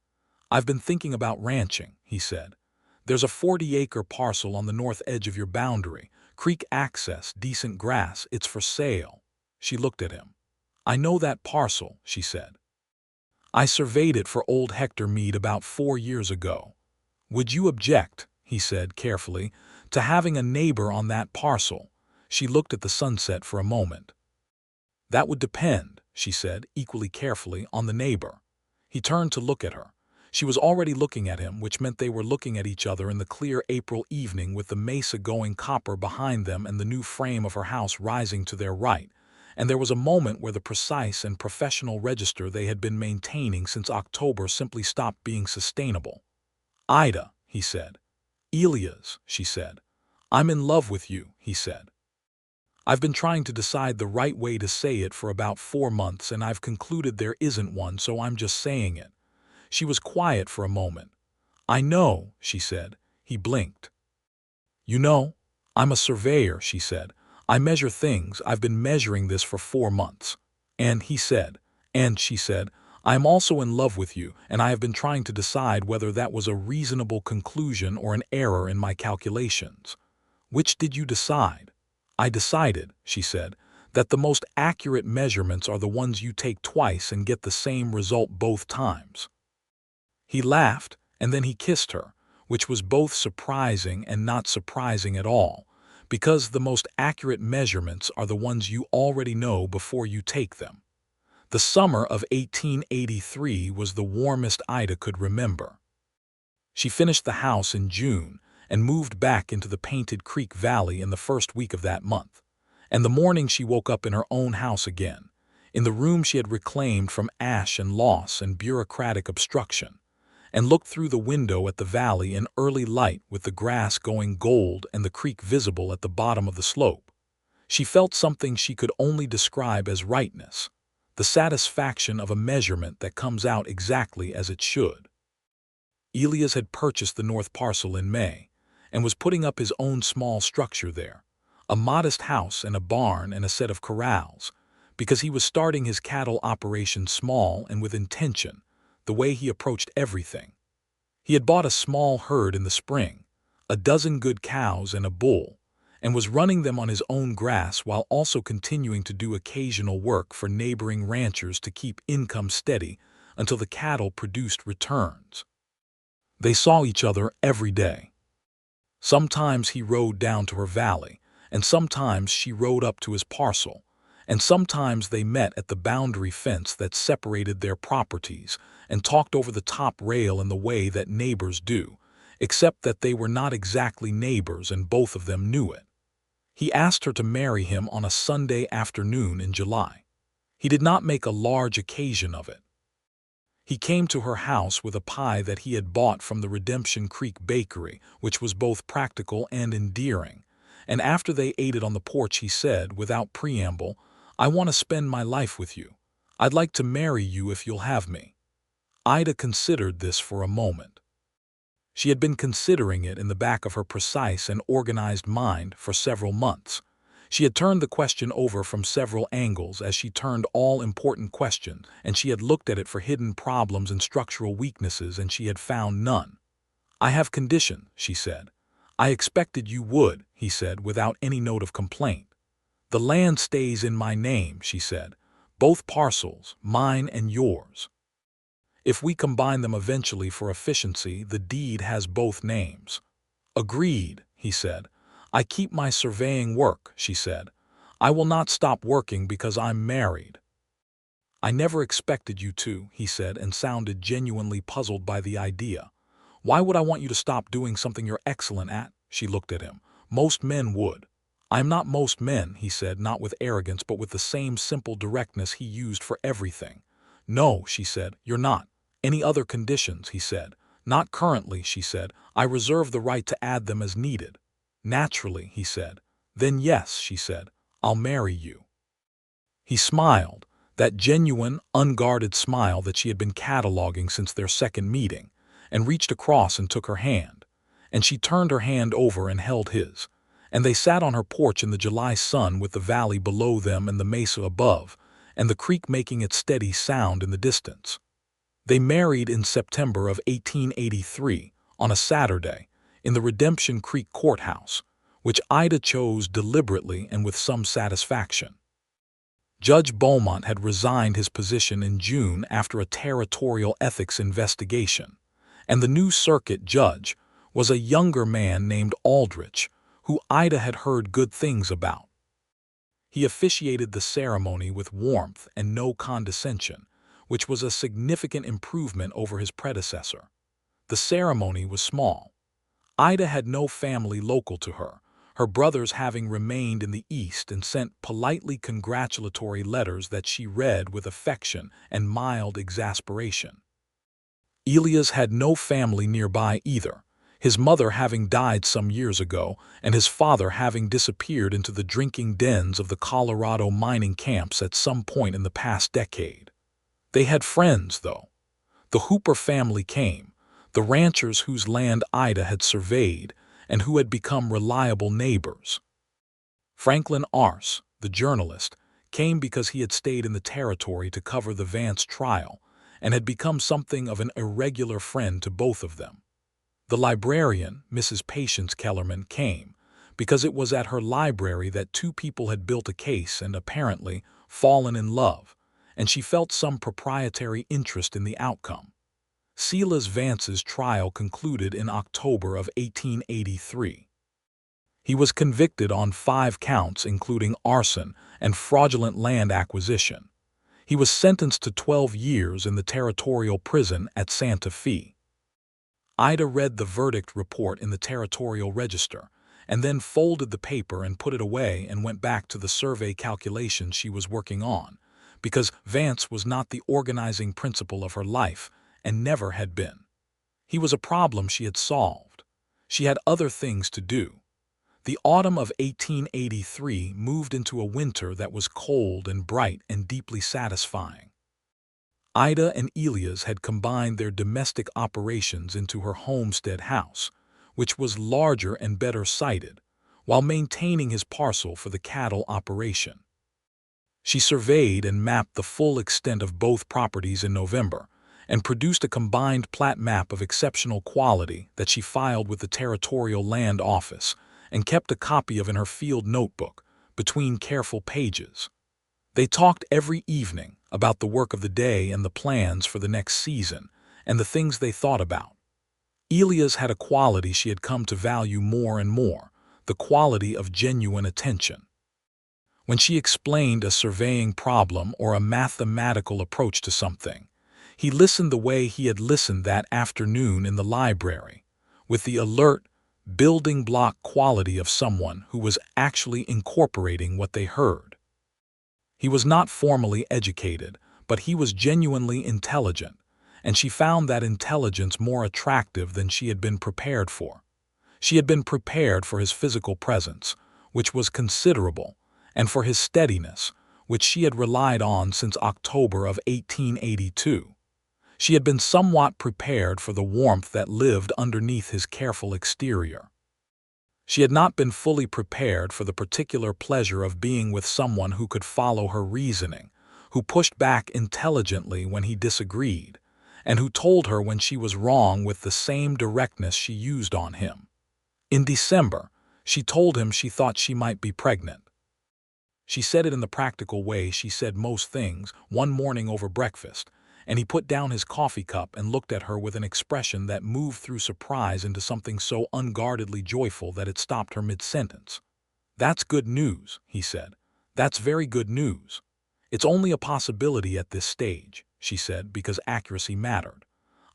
"I've been thinking about ranching," he said. "There's a 40-acre parcel on the north edge of your boundary, creek access, decent grass, it's for sale." She looked at him. "I know that parcel," she said. "I surveyed it for old Hector Meade about 4 years ago." "Would you object," he said carefully, "to having a neighbor on that parcel?" She looked at the sunset for a moment. "That would depend," she said, equally carefully, "on the neighbor." He turned to look at her. She was already looking at him, which meant they were looking at each other in the clear April evening, with the mesa going copper behind them and the new frame of her house rising to their right. And there was a moment where the precise and professional register they had been maintaining since October simply stopped being sustainable. "Ida," he said. "Elias," she said. "I'm in love with you," he said. "I've been trying to decide the right way to say it for about 4 months, and I've concluded there isn't one, so I'm just saying it." She was quiet for a moment. "I know," she said. He blinked. "You know, I'm a surveyor," she said. "I measure things. I've been measuring this for 4 months. And," he said, "and," she said, "I am also in love with you, and I have been trying to decide whether that was a reasonable conclusion or an error in my calculations." "Which did you decide?" "I decided," she said, "that the most accurate measurements are the ones you take twice and get the same result both times." He laughed, and then he kissed her, which was both surprising and not surprising at all, because the most accurate measurements are the ones you already know before you take them. The summer of 1883 was the warmest Ida could remember. She finished the house in June and moved back into the Painted Creek Valley in the first week of that month. And the morning she woke up in her own house again, in the room she had reclaimed from ash and loss and bureaucratic obstruction, and looked through the window at the valley in early light with the grass going gold and the creek visible at the bottom of the slope. She felt something she could only describe as rightness, the satisfaction of a measurement that comes out exactly as it should. Elias had purchased the north parcel in May and was putting up his own small structure there, a modest house and a barn and a set of corrals, because he was starting his cattle operation small and with intention, the way he approached everything. He had bought a small herd in the spring, a dozen good cows and a bull, and was running them on his own grass while also continuing to do occasional work for neighboring ranchers to keep income steady until the cattle produced returns. They saw each other every day. Sometimes he rode down to her valley, and sometimes she rode up to his parcel, and sometimes they met at the boundary fence that separated their properties and talked over the top rail in the way that neighbors do, except that they were not exactly neighbors and both of them knew it. He asked her to marry him on a Sunday afternoon in July. He did not make a large occasion of it. He came to her house with a pie that he had bought from the Redemption Creek Bakery, which was both practical and endearing, and after they ate it on the porch he said, without preamble, "I want to spend my life with you. I'd like to marry you if you'll have me." Ida considered this for a moment. She had been considering it in the back of her precise and organized mind for several months. She had turned the question over from several angles as she turned all important questions, and she had looked at it for hidden problems and structural weaknesses, and she had found none. "I have conditions," she said. "I expected you would," he said, without any note of complaint. "The land stays in my name," she said. "Both parcels, mine and yours. If we combine them eventually for efficiency, the deed has both names." "Agreed," he said. "I keep my surveying work," she said. "I will not stop working because I'm married." "I never expected you to," he said, and sounded genuinely puzzled by the idea. "Why would I want you to stop doing something you're excellent at?" She looked at him. "Most men would." "I am not most men," he said, not with arrogance but with the same simple directness he used for everything. "No," she said, "you're not." "Any other conditions?" he said. "Not currently," she said. "I reserve the right to add them as needed." "Naturally," he said. "Then yes," she said, "I'll marry you." He smiled, that genuine, unguarded smile that she had been cataloging since their second meeting, and reached across and took her hand. And she turned her hand over and held his. And they sat on her porch in the July sun with the valley below them and the mesa above, and the creek making its steady sound in the distance. They married in September of 1883, on a Saturday, in the Redemption Creek Courthouse, which Ida chose deliberately and with some satisfaction. Judge Beaumont had resigned his position in June after a territorial ethics investigation, and the new circuit judge was a younger man named Aldrich, who Ida had heard good things about. He officiated the ceremony with warmth and no condescension, which was a significant improvement over his predecessor. The ceremony was small. Ida had no family local to her, her brothers having remained in the East and sent politely congratulatory letters that she read with affection and mild exasperation. Elias had no family nearby either, his mother having died some years ago and his father having disappeared into the drinking dens of the Colorado mining camps at some point in the past decade. They had friends, though. The Hooper family came, the ranchers whose land Ida had surveyed and who had become reliable neighbors. Franklin Arce, the journalist, came because he had stayed in the territory to cover the Vance trial and had become something of an irregular friend to both of them. The librarian, Mrs. Patience Kellerman, came because it was at her library that two people had built a case and apparently fallen in love, and she felt some proprietary interest in the outcome. Silas Vance's trial concluded in October of 1883. He was convicted on 5 counts including arson and fraudulent land acquisition. He was sentenced to 12 years in the territorial prison at Santa Fe. Ida read the verdict report in the territorial register, and then folded the paper and put it away and went back to the survey calculations she was working on, because Vance was not the organizing principle of her life and never had been. He was a problem she had solved. She had other things to do. The autumn of 1883 moved into a winter that was cold and bright and deeply satisfying. Ida and Elias had combined their domestic operations into her homestead house, which was larger and better sited, while maintaining his parcel for the cattle operation. She surveyed and mapped the full extent of both properties in November, and produced a combined plat map of exceptional quality that she filed with the Territorial Land Office and kept a copy of in her field notebook, between careful pages. They talked every evening about the work of the day and the plans for the next season, and the things they thought about. Elias had a quality she had come to value more and more, the quality of genuine attention. When she explained a surveying problem or a mathematical approach to something, he listened the way he had listened that afternoon in the library, with the alert, building block quality of someone who was actually incorporating what they heard. He was not formally educated, but he was genuinely intelligent, and she found that intelligence more attractive than she had been prepared for. She had been prepared for his physical presence, which was considerable, and for his steadiness, which she had relied on since October of 1882. She had been somewhat prepared for the warmth that lived underneath his careful exterior. She had not been fully prepared for the particular pleasure of being with someone who could follow her reasoning, who pushed back intelligently when he disagreed, and who told her when she was wrong with the same directness she used on him. In December, she told him she thought she might be pregnant. She said it in the practical way she said most things, one morning over breakfast, and he put down his coffee cup and looked at her with an expression that moved through surprise into something so unguardedly joyful that it stopped her mid-sentence. "That's good news," he said. "That's very good news. It's only a possibility at this stage," she said, because accuracy mattered.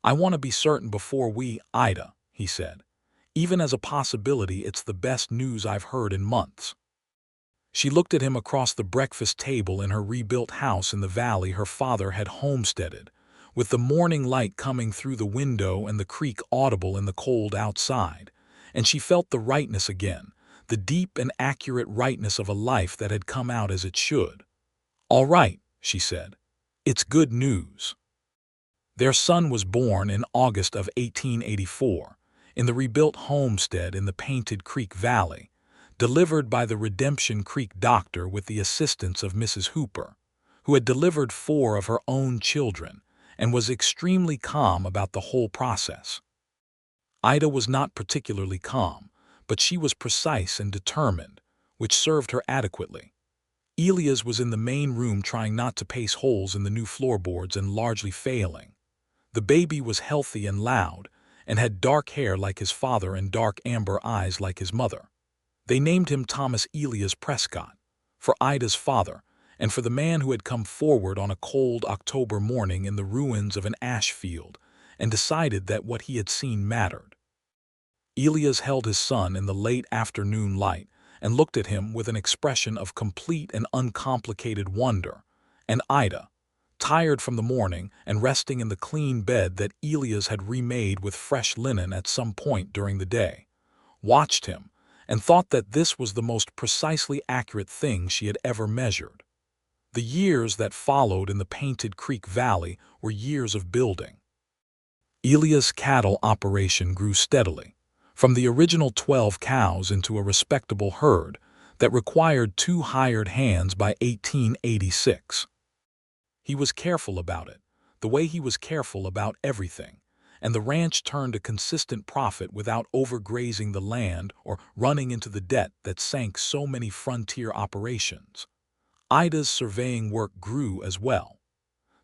"I want to be certain before Ida," he said. "Even as a possibility, it's the best news I've heard in months." She looked at him across the breakfast table in her rebuilt house in the valley her father had homesteaded, with the morning light coming through the window and the creek audible in the cold outside, and she felt the rightness again, the deep and accurate rightness of a life that had come out as it should. "All right," she said. "It's good news." Their son was born in August of 1884, in the rebuilt homestead in the Painted Creek Valley, delivered by the Redemption Creek doctor with the assistance of Mrs. Hooper, who had delivered 4 of her own children and was extremely calm about the whole process. Ida was not particularly calm, but she was precise and determined, which served her adequately. Elias was in the main room trying not to pace holes in the new floorboards and largely failing. The baby was healthy and loud, and had dark hair like his father and dark amber eyes like his mother. They named him Thomas Elias Prescott, for Ida's father, and for the man who had come forward on a cold October morning in the ruins of an ash field and decided that what he had seen mattered. Elias held his son in the late afternoon light and looked at him with an expression of complete and uncomplicated wonder, and Ida, tired from the morning and resting in the clean bed that Elias had remade with fresh linen at some point during the day, watched him and thought that this was the most precisely accurate thing she had ever measured. The years that followed in the Painted Creek Valley were years of building. Elias' cattle operation grew steadily, from the original 12 cows into a respectable herd that required 2 hired hands by 1886. He was careful about it, the way he was careful about everything, and the ranch turned a consistent profit without overgrazing the land or running into the debt that sank so many frontier operations. Ida's surveying work grew as well.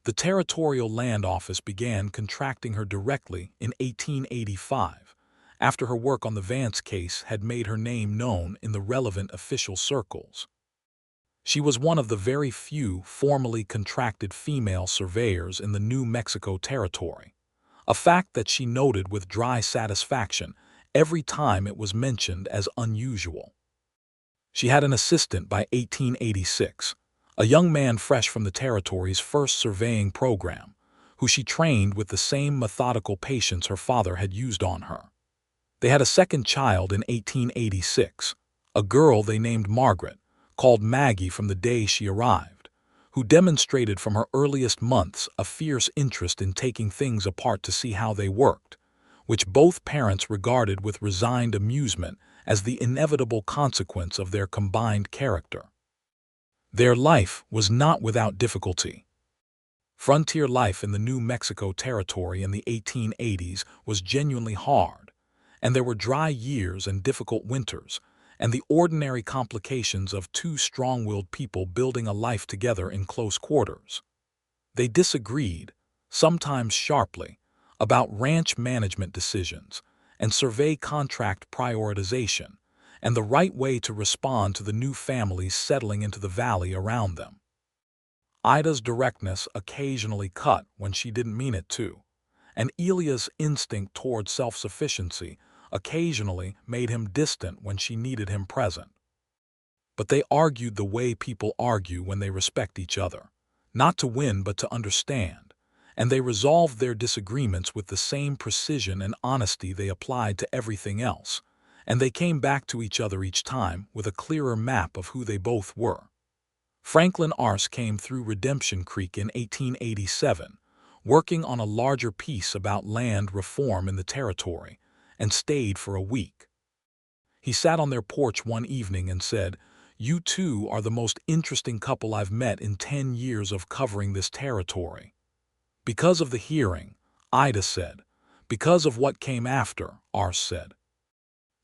The Territorial Land Office began contracting her directly in 1885, after her work on the Vance case had made her name known in the relevant official circles. She was one of the very few formally contracted female surveyors in the New Mexico Territory. a fact that she noted with dry satisfaction every time it was mentioned as unusual. She had an assistant by 1886, a young man fresh from the territory's first surveying program, who she trained with the same methodical patience her father had used on her. They had a second child in 1886, a girl they named Margaret, called Maggie from the day she arrived, who demonstrated from her earliest months a fierce interest in taking things apart to see how they worked, which both parents regarded with resigned amusement as the inevitable consequence of their combined character. Their life was not without difficulty. Frontier life in the New Mexico Territory in the 1880s was genuinely hard, and there were dry years and difficult winters, and the ordinary complications of two strong-willed people building a life together in close quarters. They disagreed, sometimes sharply, about ranch management decisions and survey contract prioritization, and the right way to respond to the new families settling into the valley around them. Ida's directness occasionally cut when she didn't mean it to, and Elia's instinct toward self-sufficiency occasionally made him distant when she needed him present. But they argued the way people argue when they respect each other, not to win but to understand, and they resolved their disagreements with the same precision and honesty they applied to everything else, and they came back to each other each time with a clearer map of who they both were. Franklin Arce came through Redemption Creek in 1887, working on a larger piece about land reform in the territory, and stayed for a week. He sat on their porch one evening and said, "You two are the most interesting couple I've met in 10 years of covering this territory." Because of the hearing, Ida said. Because of what came after, Arce said.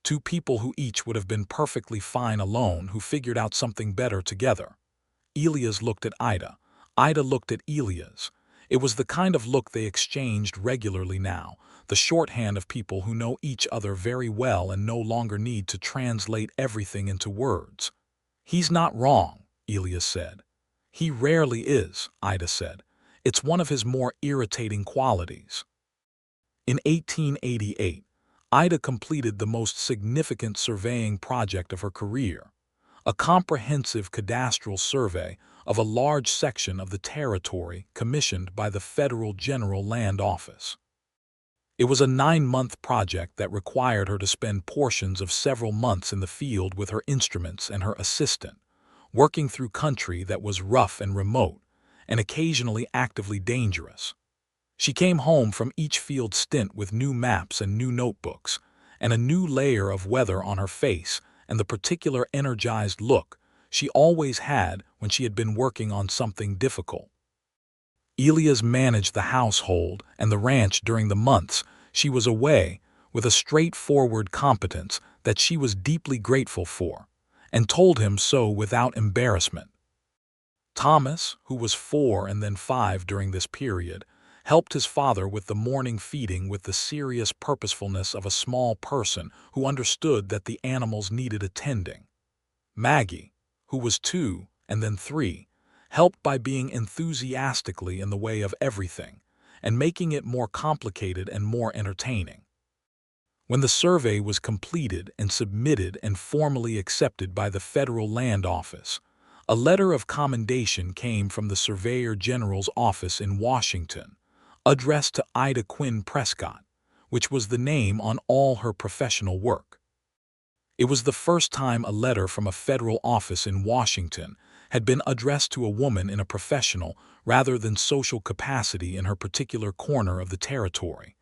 Two people who each would have been perfectly fine alone who figured out something better together. Elias looked at Ida. Ida looked at Elias. It was the kind of look they exchanged regularly now, the shorthand of people who know each other very well and no longer need to translate everything into words. "He's not wrong," Elias said. "He rarely is," Ida said. "It's one of his more irritating qualities." In 1888, Ida completed the most significant surveying project of her career, a comprehensive cadastral survey of a large section of the territory commissioned by the Federal General Land Office. It was a 9-month project that required her to spend portions of several months in the field with her instruments and her assistant, working through country that was rough and remote, and occasionally actively dangerous. She came home from each field stint with new maps and new notebooks, and a new layer of weather on her face and the particular energized look she always had when she had been working on something difficult. Elias managed the household and the ranch during the months she was away with a straightforward competence that she was deeply grateful for, and told him so without embarrassment. Thomas, who was 4 and then 5 during this period, helped his father with the morning feeding with the serious purposefulness of a small person who understood that the animals needed attending. Maggie, who was 2 and then 3, helped by being enthusiastically in the way of everything and making it more complicated and more entertaining. When the survey was completed and submitted and formally accepted by the Federal Land Office, a letter of commendation came from the Surveyor General's office in Washington, addressed to Ida Quinn Prescott, which was the name on all her professional work. It was the first time a letter from a federal office in Washington had been addressed to a woman in a professional rather than social capacity in her particular corner of the territory,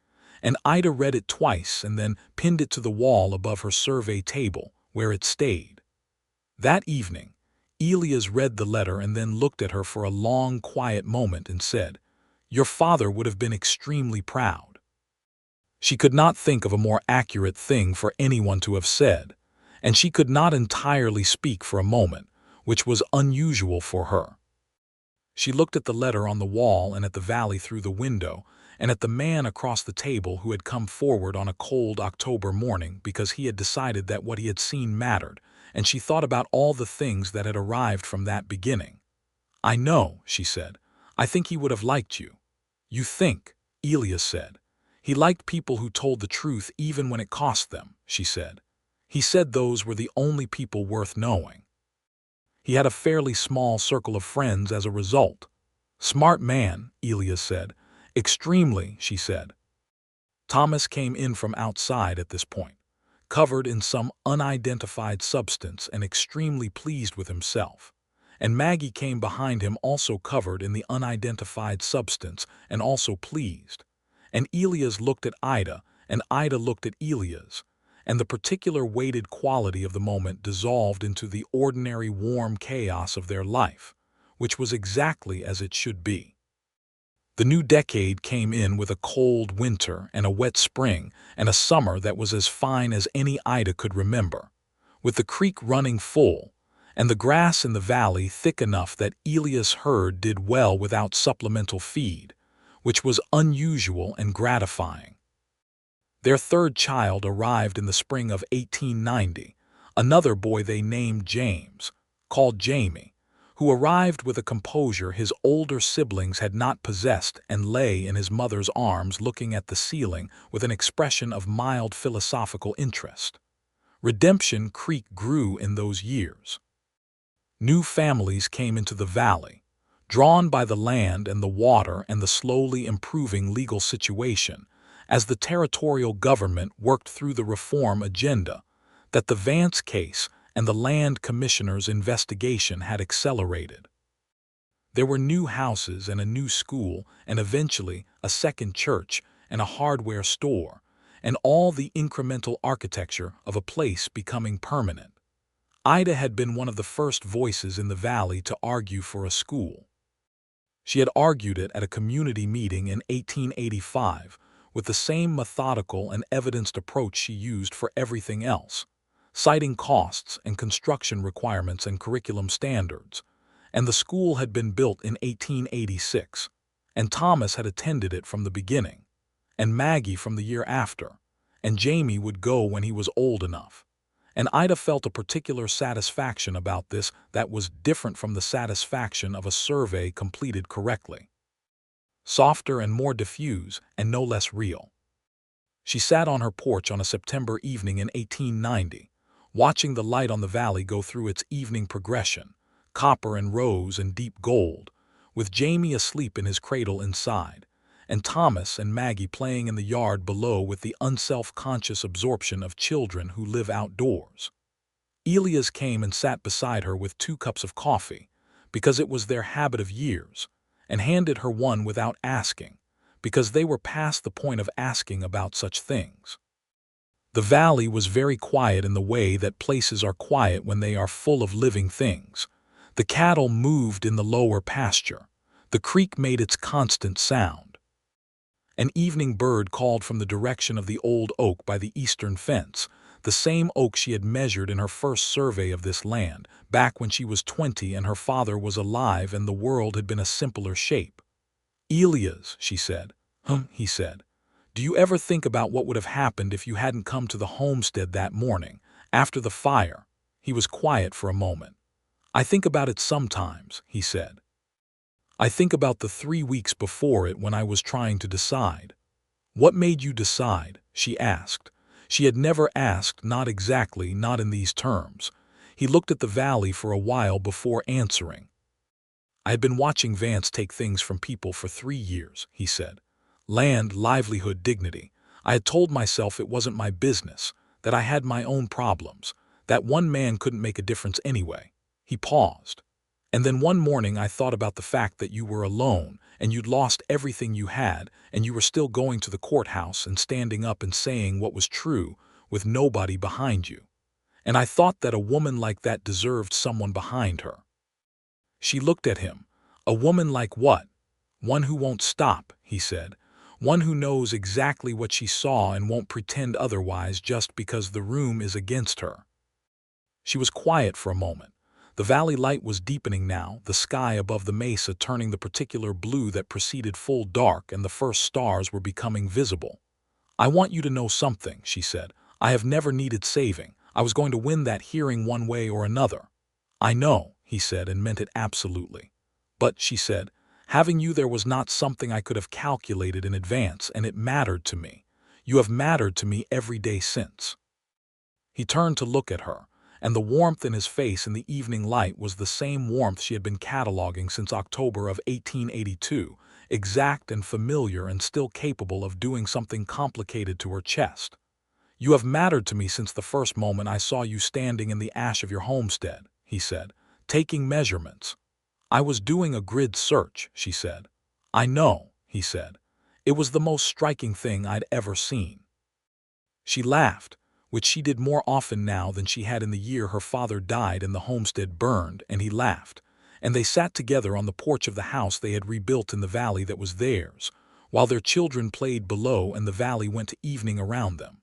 and Ida read it twice and then pinned it to the wall above her survey table, where it stayed. That evening, Elias read the letter and then looked at her for a long, quiet moment and said, "Your father would have been extremely proud." She could not think of a more accurate thing for anyone to have said, and she could not entirely speak for a moment, which was unusual for her. She looked at the letter on the wall and at the valley through the window, and at the man across the table who had come forward on a cold October morning because he had decided that what he had seen mattered, and she thought about all the things that had arrived from that beginning. "I know," she said. "I think he would have liked you." "You think," Elias said. He liked people who told the truth even when it cost them, she said. He said those were the only people worth knowing. He had a fairly small circle of friends as a result. Smart man, Elias said. Extremely, she said. Thomas came in from outside at this point, covered in some unidentified substance and extremely pleased with himself. And Maggie came behind him also covered in the unidentified substance and also pleased. And Elias looked at Ida, and Ida looked at Elias, and the particular weighted quality of the moment dissolved into the ordinary warm chaos of their life, which was exactly as it should be. The new decade came in with a cold winter and a wet spring and a summer that was as fine as any Ida could remember, with the creek running full, and the grass in the valley thick enough that Elias' herd did well without supplemental feed, which was unusual and gratifying. Their third child arrived in the spring of 1890, another boy they named James, called Jamie, who arrived with a composure his older siblings had not possessed and lay in his mother's arms looking at the ceiling with an expression of mild philosophical interest. Redemption Creek grew in those years. New families came into the valley, drawn by the land and the water and the slowly improving legal situation, as the territorial government worked through the reform agenda that the Vance case and the land commissioner's investigation had accelerated. There were new houses and a new school and eventually a second church and a hardware store, and all the incremental architecture of a place becoming permanent. Ida had been one of the first voices in the valley to argue for a school. She had argued it at a community meeting in 1885 with the same methodical and evidenced approach she used for everything else, citing costs and construction requirements and curriculum standards. And the school had been built in 1886, and Thomas had attended it from the beginning, and Maggie from the year after, and Jamie would go when he was old enough. And Ida felt a particular satisfaction about this that was different from the satisfaction of a survey completed correctly. Softer and more diffuse, and no less real. She sat on her porch on a September evening in 1890, watching the light on the valley go through its evening progression, copper and rose and deep gold, with Jamie asleep in his cradle inside, and Thomas and Maggie playing in the yard below with the unself-conscious absorption of children who live outdoors. Elias came and sat beside her with 2 cups of coffee, because it was their habit of years, and handed her one without asking, because they were past the point of asking about such things. The valley was very quiet in the way that places are quiet when they are full of living things. The cattle moved in the lower pasture. The creek made its constant sound. An evening bird called from the direction of the old oak by the eastern fence, the same oak she had measured in her first survey of this land, back when she was 20 and her father was alive and the world had been a simpler shape. "Elias," she said. He said. "Do you ever think about what would have happened if you hadn't come to the homestead that morning, after the fire?" He was quiet for a moment. "I think about it sometimes," he said. "I think about the 3 weeks before it when I was trying to decide." "What made you decide?" she asked. She had never asked, not exactly, not in these terms. He looked at the valley for a while before answering. "I had been watching Vance take things from people for 3 years," he said. "Land, livelihood, dignity. I had told myself it wasn't my business, that I had my own problems, that one man couldn't make a difference anyway." He paused. "And then one morning I thought about the fact that you were alone, and you'd lost everything you had, and you were still going to the courthouse and standing up and saying what was true, with nobody behind you. And I thought that a woman like that deserved someone behind her." She looked at him. "A woman like what?" "One who won't stop," he said. "One who knows exactly what she saw and won't pretend otherwise just because the room is against her." She was quiet for a moment. The valley light was deepening now, the sky above the mesa turning the particular blue that preceded full dark, and the first stars were becoming visible. "I want you to know something," she said. "I have never needed saving. I was going to win that hearing one way or another." "I know," he said, and meant it absolutely. "But," she said, Having you there was not something I could have calculated in advance, and it mattered to me. You have mattered to me every day since." He turned to look at her, and the warmth in his face in the evening light was the same warmth she had been cataloging since October of 1882, exact and familiar and still capable of doing something complicated to her chest. "You have mattered to me since the first moment I saw you standing in the ash of your homestead," he said, "taking measurements." "I was doing a grid search," she said. "I know," he said. "It was the most striking thing I'd ever seen." She laughed, which she did more often now than she had in the year her father died and the homestead burned, and he laughed, and they sat together on the porch of the house they had rebuilt in the valley that was theirs, while their children played below and the valley went to evening around them.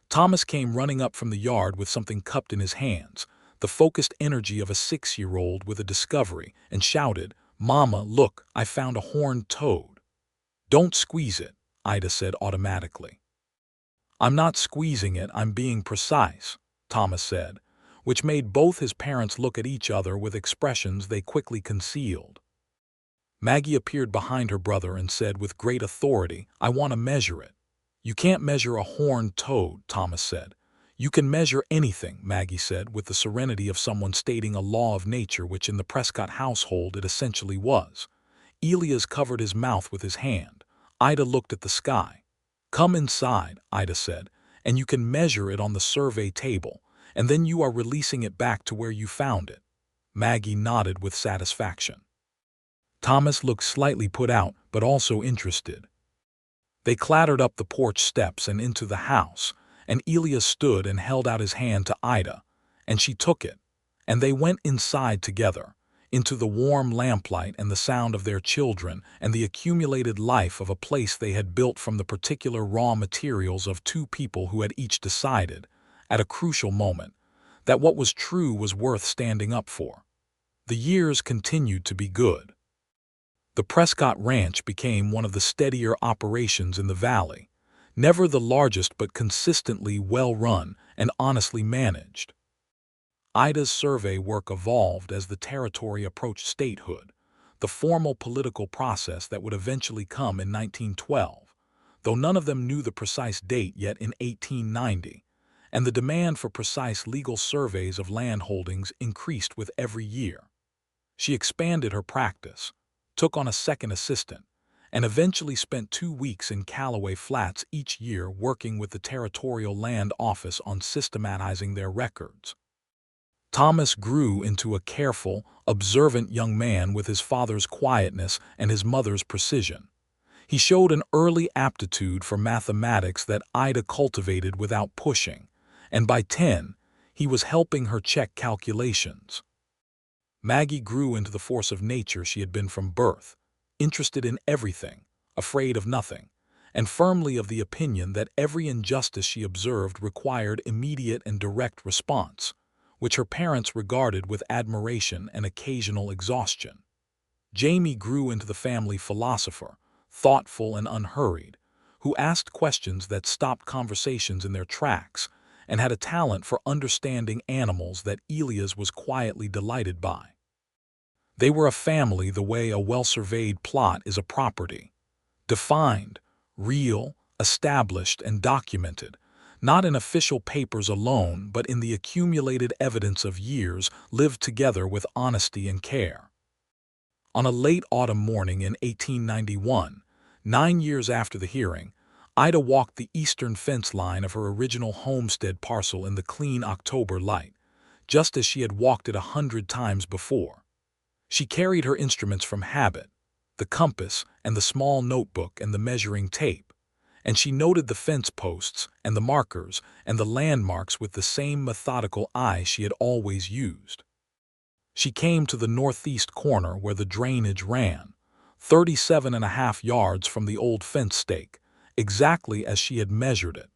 Thomas came running up from the yard with something cupped in his hands, the focused energy of a 6-year-old with a discovery, and shouted, "Mama, look, I found a horned toad." "Don't squeeze it," Ida said automatically. "I'm not squeezing it, I'm being precise," Thomas said, which made both his parents look at each other with expressions they quickly concealed. Maggie appeared behind her brother and said with great authority, "I want to measure it." "You can't measure a horned toad," Thomas said. "You can measure anything," Maggie said with the serenity of someone stating a law of nature, which in the Prescott household it essentially was. Elias covered his mouth with his hand. Ida looked at the sky. "Come inside," Ida said, "and you can measure it on the survey table, and then you are releasing it back to where you found it." Maggie nodded with satisfaction. Thomas looked slightly put out, but also interested. They clattered up the porch steps and into the house, and Elias stood and held out his hand to Ida, and she took it, and they went inside together, into the warm lamplight and the sound of their children and the accumulated life of a place they had built from the particular raw materials of two people who had each decided, at a crucial moment, that what was true was worth standing up for. The years continued to be good. The Prescott Ranch became one of the steadier operations in the valley, never the largest but consistently well-run and honestly managed. Ida's survey work evolved as the territory approached statehood, the formal political process that would eventually come in 1912, though none of them knew the precise date yet in 1890, and the demand for precise legal surveys of land holdings increased with every year. She expanded her practice, took on a second assistant, and eventually spent 2 weeks in Callaway Flats each year working with the Territorial Land Office on systematizing their records. Thomas grew into a careful, observant young man with his father's quietness and his mother's precision. He showed an early aptitude for mathematics that Ida cultivated without pushing, and by 10, he was helping her check calculations. Maggie grew into the force of nature she had been from birth, interested in everything, afraid of nothing, and firmly of the opinion that every injustice she observed required immediate and direct response, which her parents regarded with admiration and occasional exhaustion. Jamie grew into the family philosopher, thoughtful and unhurried, who asked questions that stopped conversations in their tracks and had a talent for understanding animals that Elias was quietly delighted by. They were a family the way a well-surveyed plot is a property, defined, real, established, and documented, not in official papers alone but in the accumulated evidence of years lived together with honesty and care. On a late autumn morning in 1891, 9 years after the hearing, Ida walked the eastern fence line of her original homestead parcel in the clean October light, just as she had walked it 100 times before. She carried her instruments from habit, the compass and the small notebook and the measuring tape, and she noted the fence posts and the markers and the landmarks with the same methodical eye she had always used. She came to the northeast corner where the drainage ran, 37.5 yards from the old fence stake, exactly as she had measured it.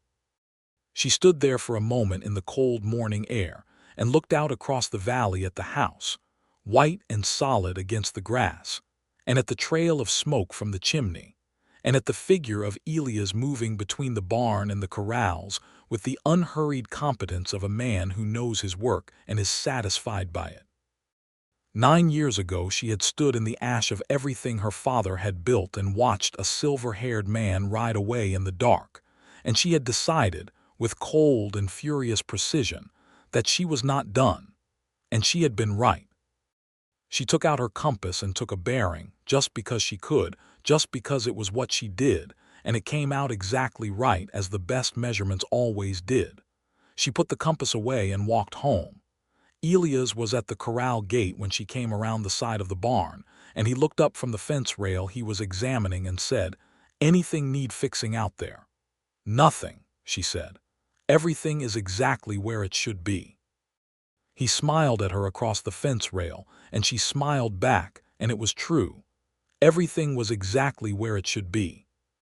She stood there for a moment in the cold morning air and looked out across the valley at the house, white and solid against the grass, and at the trail of smoke from the chimney, and at the figure of Elias moving between the barn and the corrals with the unhurried competence of a man who knows his work and is satisfied by it. 9 years ago she had stood in the ash of everything her father had built and watched a silver-haired man ride away in the dark, and she had decided, with cold and furious precision, that she was not done, and she had been right. She took out her compass and took a bearing, just because she could, just because it was what she did, and it came out exactly right as the best measurements always did. She put the compass away and walked home. Elias was at the corral gate when she came around the side of the barn, and he looked up from the fence rail he was examining and said, "Anything need fixing out there?" "Nothing," she said. "Everything is exactly where it should be." He smiled at her across the fence rail, and she smiled back, and it was true. Everything was exactly where it should be.